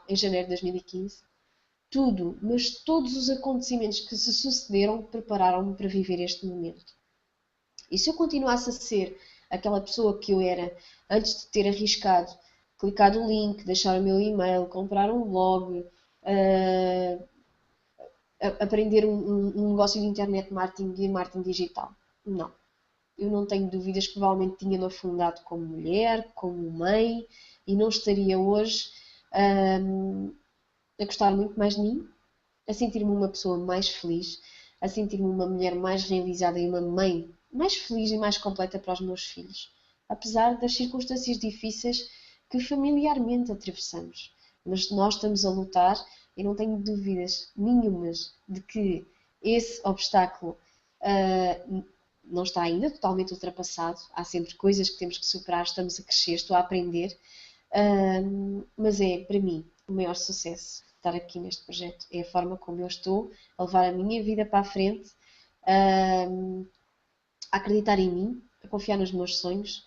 Em janeiro de 2015. Tudo, mas todos os acontecimentos que se sucederam prepararam-me para viver este momento. E se eu continuasse a ser aquela pessoa que eu era antes de ter arriscado, clicar no link, deixar o meu e-mail, comprar um blog, aprender um negócio de internet marketing e marketing digital? Não. Eu não tenho dúvidas que provavelmente tinha-me afundado como mulher, como mãe, e não estaria hoje a gostar muito mais de mim, a sentir-me uma pessoa mais feliz, a sentir-me uma mulher mais realizada e uma mãe mais feliz e mais completa para os meus filhos, apesar das circunstâncias difíceis que familiarmente atravessamos. Mas nós estamos a lutar e não tenho dúvidas nenhumas de que esse obstáculo não está ainda totalmente ultrapassado. Há sempre coisas que temos que superar, estamos a crescer, estou a aprender, mas é, para mim, o maior sucesso estar aqui neste projeto. É a forma como eu estou a levar a minha vida para a frente, a acreditar em mim, a confiar nos meus sonhos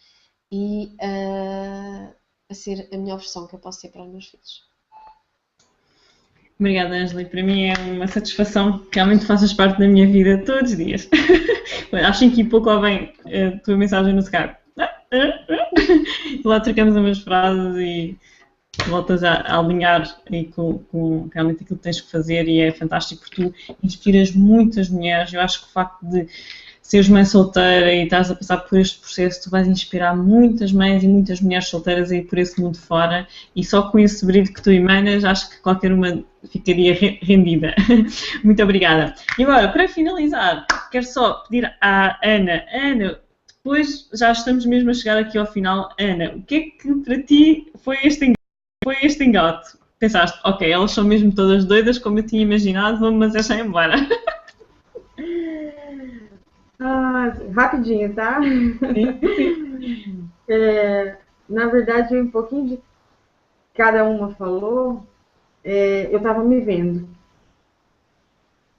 e a ser a melhor versão que eu posso ser para os meus filhos. Obrigada, Ângela. Para mim é uma satisfação que realmente faças parte da minha vida todos os dias. Às 5h pouco lá vem a tua mensagem no Skype. Lá trocamos umas frases e voltas a alinhar aí com realmente aquilo que tens que fazer e é fantástico porque tu inspiras muitas mulheres. Eu acho que o facto de seres mãe solteira e estás a passar por este processo, tu vais inspirar muitas mães e muitas mulheres solteiras aí por esse mundo fora e só com esse brilho que tu emanas, acho que qualquer uma ficaria rendida. Muito obrigada. E agora, para finalizar, quero só pedir à Ana, depois já estamos mesmo a chegar aqui ao final. Ana, o que é que para ti foi este engote? Pensaste, ok, elas são mesmo todas doidas, como eu tinha imaginado, vamos deixar embora. Rapidinho, tá? Sim. Na verdade, um pouquinho de cada uma falou, eu estava me vendo.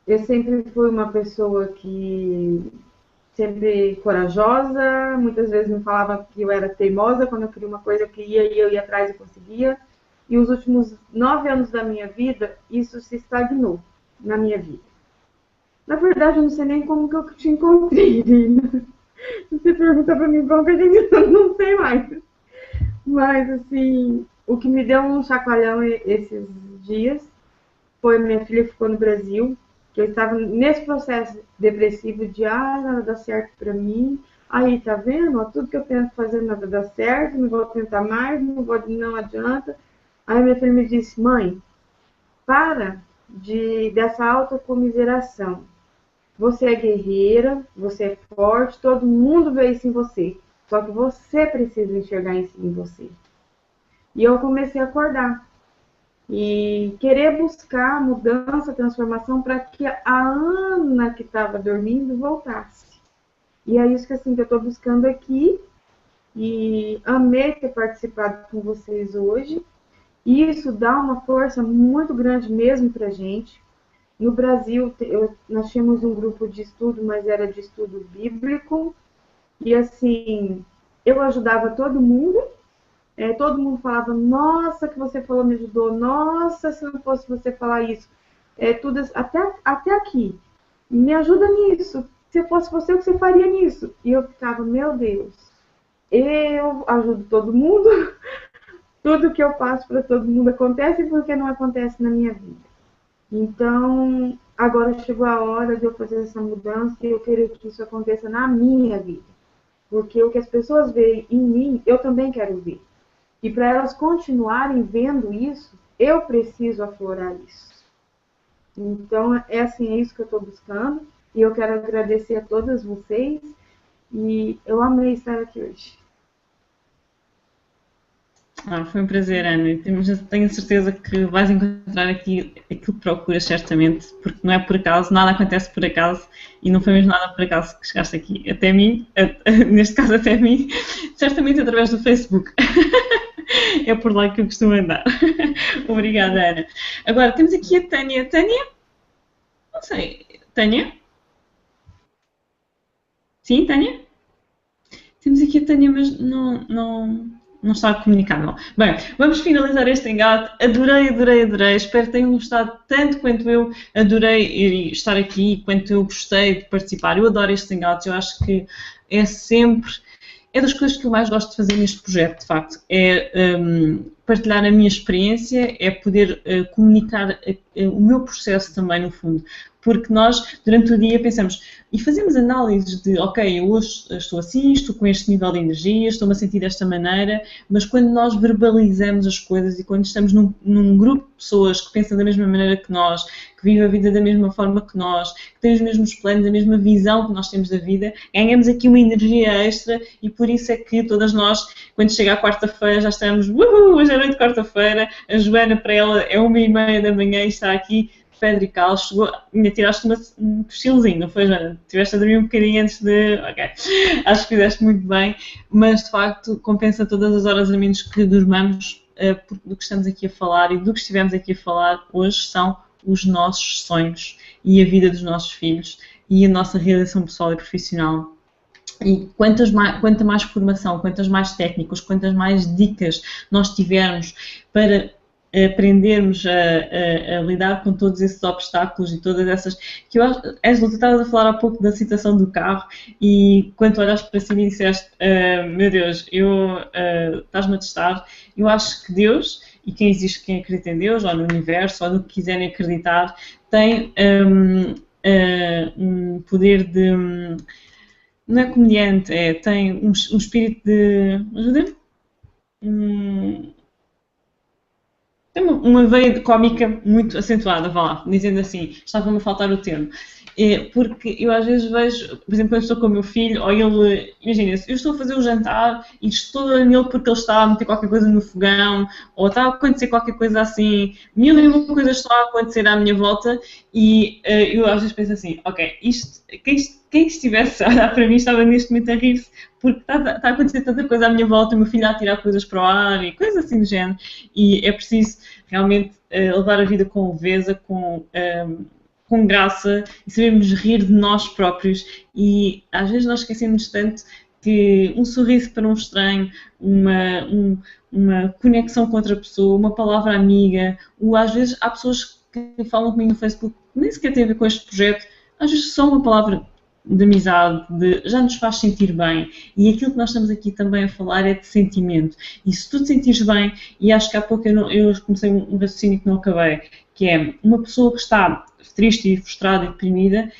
Eu sempre fui uma pessoa que sempre corajosa, muitas vezes me falava que eu era teimosa, quando eu queria uma coisa eu queria e eu ia atrás e conseguia. E os últimos 9 anos da minha vida, isso se estagnou na minha vida. Na verdade, eu não sei nem como que eu te encontrei, Lina. Você pergunta pra mim como que a gente não sei mais. Mas, assim, o que me deu um chacoalhão esses dias foi minha filha ficou no Brasil que eu estava nesse processo depressivo de, nada dá certo para mim, aí, tá vendo? Ó, tudo que eu tento fazer nada dá certo, não vou tentar mais, não adianta. Aí minha filha me disse, mãe, para dessa autocomiseração. Você é guerreira, você é forte, todo mundo vê isso em você. Só que você precisa enxergar isso em você. E eu comecei a acordar. E querer buscar mudança, transformação, para que a Ana que estava dormindo voltasse. E é isso que, assim, que eu estou buscando aqui. E amei ter participado com vocês hoje. E isso dá uma força muito grande mesmo para a gente. No Brasil, nós tínhamos um grupo de estudo, mas era de estudo bíblico. E, assim, eu ajudava todo mundo. Todo mundo falava, nossa, que você falou me ajudou. Nossa, se não fosse você falar isso. Tudo, até aqui. Me ajuda nisso. Se fosse você, o que você faria nisso? E eu ficava, meu Deus, eu ajudo todo mundo. Tudo que eu faço para todo mundo acontece porque não acontece na minha vida. Então, agora chegou a hora de eu fazer essa mudança e eu quero que isso aconteça na minha vida. Porque o que as pessoas veem em mim, eu também quero ver. E para elas continuarem vendo isso, eu preciso aflorar isso. Então, é isso que eu estou buscando. E eu quero agradecer a todas vocês. E eu amei estar aqui hoje. Foi um prazer, Ana. Tenho certeza que vais encontrar aqui aquilo que procuras, certamente, porque não é por acaso, nada acontece por acaso e não foi mesmo nada por acaso que chegaste aqui. Até mim, neste caso até mim, certamente através do Facebook. É por lá que eu costumo andar. Obrigada, Ana. Agora temos aqui a Tânia. Tânia? Não sei. Tânia? Sim, Tânia? Temos aqui a Tânia, mas não está comunicável. Bem, vamos finalizar este hangout. Adorei. Espero que tenham gostado tanto quanto eu adorei estar aqui, quanto eu gostei de participar. Eu adoro este hangout. Eu acho que é das coisas que eu mais gosto de fazer neste projeto, de facto. Partilhar a minha experiência, é poder comunicar o meu processo também, no fundo. Porque nós, durante o dia, pensamos e fazemos análises de, ok, eu hoje estou assim, estou com este nível de energia, estou-me a sentir desta maneira, mas quando nós verbalizamos as coisas e quando estamos num grupo de pessoas que pensam da mesma maneira que nós, que vivem a vida da mesma forma que nós, que têm os mesmos planos, a mesma visão que nós temos da vida, ganhamos aqui uma energia extra e por isso é que todas nós, quando chega a quarta-feira, já estamos, hoje é noite de quarta-feira, a Joana, para ela, é 1h30 da manhã e está aqui, Pedro e Cal, ainda tiraste um cochilozinho, não foi, Joana? Estiveste a dormir um bocadinho antes de... Ok, acho que fizeste muito bem, mas de facto compensa todas as horas a menos que dormamos, porque do que estamos aqui a falar e do que estivemos aqui a falar hoje são os nossos sonhos e a vida dos nossos filhos e a nossa realização pessoal e profissional. E quanto mais formação, quantas mais técnicas, quantas mais dicas nós tivermos para aprendermos a lidar com todos esses obstáculos e todas essas... que eu acho, Ângela, tu estavas a falar há pouco da situação do carro e quando tu olhaste para cima e disseste meu Deus, estás-me a testar, eu acho que Deus, e quem existe, quem acredita em Deus, ou no universo, ou no que quiserem acreditar, tem um poder de... não é comediante, tem um espírito de... ajuda-me? Tem uma veia cómica muito acentuada, vá lá, dizendo assim, estava-me a faltar o termo. Porque eu às vezes vejo, por exemplo, quando estou com o meu filho, ou ele, imagina-se, eu estou a fazer um jantar e estou nele porque ele está a meter qualquer coisa no fogão, ou está a acontecer qualquer coisa assim, mil e uma coisas estão a acontecer à minha volta, e eu às vezes penso assim, ok, quem estivesse a olhar para mim estava neste momento a rir-se, porque está a acontecer tanta coisa à minha volta, o meu filho a tirar coisas para o ar e coisas assim do género, e é preciso realmente levar a vida com leveza, com graça e sabermos rir de nós próprios e às vezes nós esquecemos tanto que um sorriso para um estranho, uma conexão com outra pessoa, uma palavra amiga, ou às vezes há pessoas que falam comigo no Facebook que nem sequer têm a ver com este projeto, às vezes só uma palavra de amizade, já nos faz sentir bem. E aquilo que nós estamos aqui também a falar é de sentimento. E se tu te sentires bem, e acho que há pouco eu comecei um raciocínio que não acabei, que é uma pessoa que está triste e frustrada e deprimida,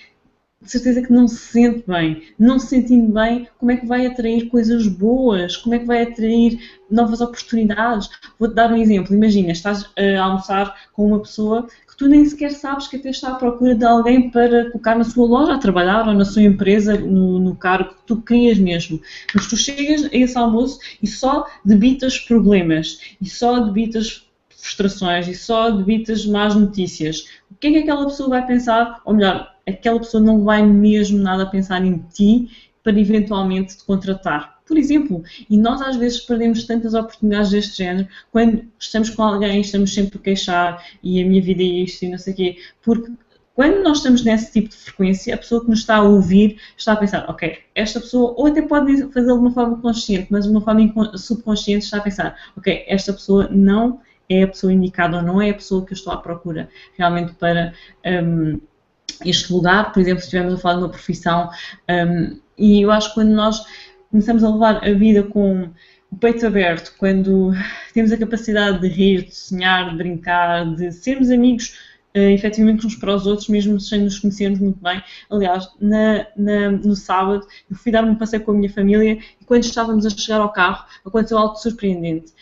de certeza que não se sente bem. Não se sentindo bem, como é que vai atrair coisas boas? Como é que vai atrair novas oportunidades? Vou-te dar um exemplo. Imagina, estás a almoçar com uma pessoa que tu nem sequer sabes que até está à procura de alguém para colocar na sua loja a trabalhar ou na sua empresa, no cargo que tu querias mesmo. Mas tu chegas a esse almoço e só debitas problemas, e só debitas frustrações, e só debitas más notícias. O que é que aquela pessoa vai pensar? Ou melhor, aquela pessoa não vai mesmo nada pensar em ti para eventualmente te contratar. Por exemplo, e nós às vezes perdemos tantas oportunidades deste género quando estamos com alguém, estamos sempre a queixar e a minha vida é isto e não sei o quê, porque quando nós estamos nesse tipo de frequência, a pessoa que nos está a ouvir está a pensar, ok, esta pessoa, ou até pode fazê-lo de uma forma consciente, mas de uma forma subconsciente está a pensar, ok, esta pessoa não é a pessoa indicada ou não é a pessoa que eu estou à procura realmente para este lugar. Por exemplo, se estivermos a falar de uma profissão, e eu acho que quando nós começamos a levar a vida com o peito aberto, quando temos a capacidade de rir, de sonhar, de brincar, de sermos amigos efetivamente uns para os outros, mesmo sem nos conhecermos muito bem. Aliás, no sábado, eu fui dar um passeio com a minha família e quando estávamos a chegar ao carro, aconteceu algo surpreendente.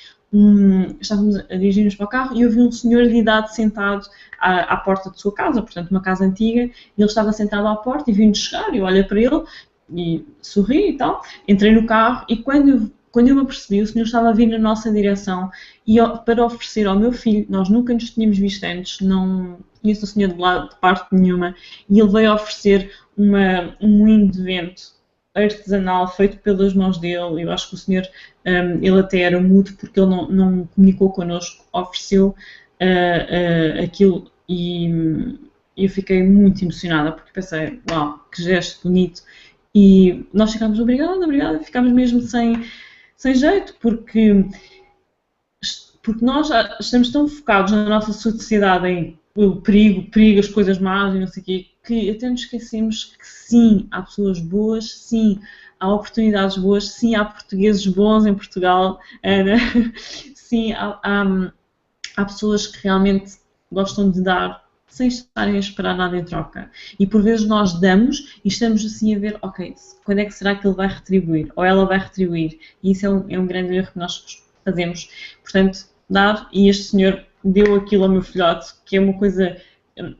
Estávamos a dirigir-nos para o carro e eu vi um senhor de idade sentado à porta de sua casa, portanto uma casa antiga, e ele estava sentado à porta e vi-nos chegar, eu olhei para ele e sorri e tal, entrei no carro e quando eu me apercebi, o senhor estava a vir na nossa direção e para oferecer ao meu filho, nós nunca nos tínhamos visto antes, não conheço o senhor de parte nenhuma, e ele veio oferecer um moinho de vento artesanal feito pelas mãos dele. Eu acho que o senhor, ele até era mudo porque ele não comunicou connosco, ofereceu aquilo e eu fiquei muito emocionada porque pensei, uau, que gesto bonito, e nós ficámos obrigada, ficámos mesmo sem jeito porque nós estamos tão focados na nossa sociedade em o perigo, as coisas más e não sei o quê, que até nos esquecemos que sim, há pessoas boas, sim, há oportunidades boas, sim, há portugueses bons em Portugal, Ana, sim, há pessoas que realmente gostam de dar sem estarem a esperar nada em troca. E por vezes nós damos e estamos assim a ver, ok, quando é que será que ele vai retribuir? Ou ela vai retribuir? E isso é um grande erro que nós fazemos. Portanto, dar, e este senhor deu aquilo ao meu filhote, que é uma coisa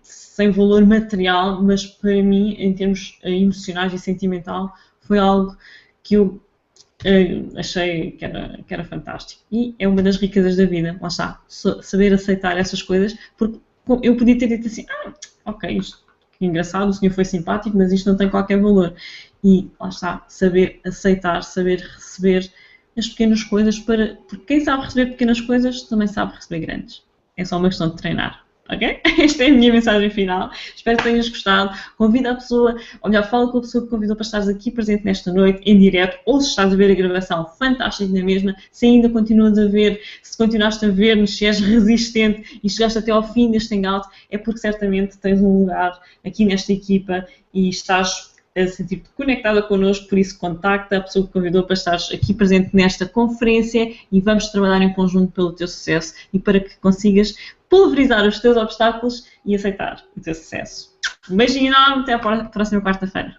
sem valor material, mas para mim, em termos emocionais e sentimental, foi algo que eu achei que era fantástico. E é uma das riquezas da vida, lá está, saber aceitar essas coisas, porque eu podia ter dito assim, ok, isto que engraçado, o senhor foi simpático, mas isto não tem qualquer valor. E lá está, saber aceitar, saber receber as pequenas coisas, porque quem sabe receber pequenas coisas também sabe receber grandes. É só uma questão de treinar. Ok? Esta é a minha mensagem final. Espero que tenhas gostado. Convida a pessoa, ou melhor, fala com a pessoa que convidou para estares aqui presente nesta noite, em direto, ou se estás a ver a gravação, fantástico na mesma. Se ainda continuas a ver, se continuaste a ver-nos, se és resistente e chegaste até ao fim deste hangout, é porque certamente tens um lugar aqui nesta equipa e estás a sentir-te conectada connosco, por isso contacta a pessoa que convidou para estares aqui presente nesta conferência e vamos trabalhar em conjunto pelo teu sucesso e para que consigas pulverizar os teus obstáculos e aceitar o teu sucesso. Um beijinho enorme, até a próxima quarta-feira.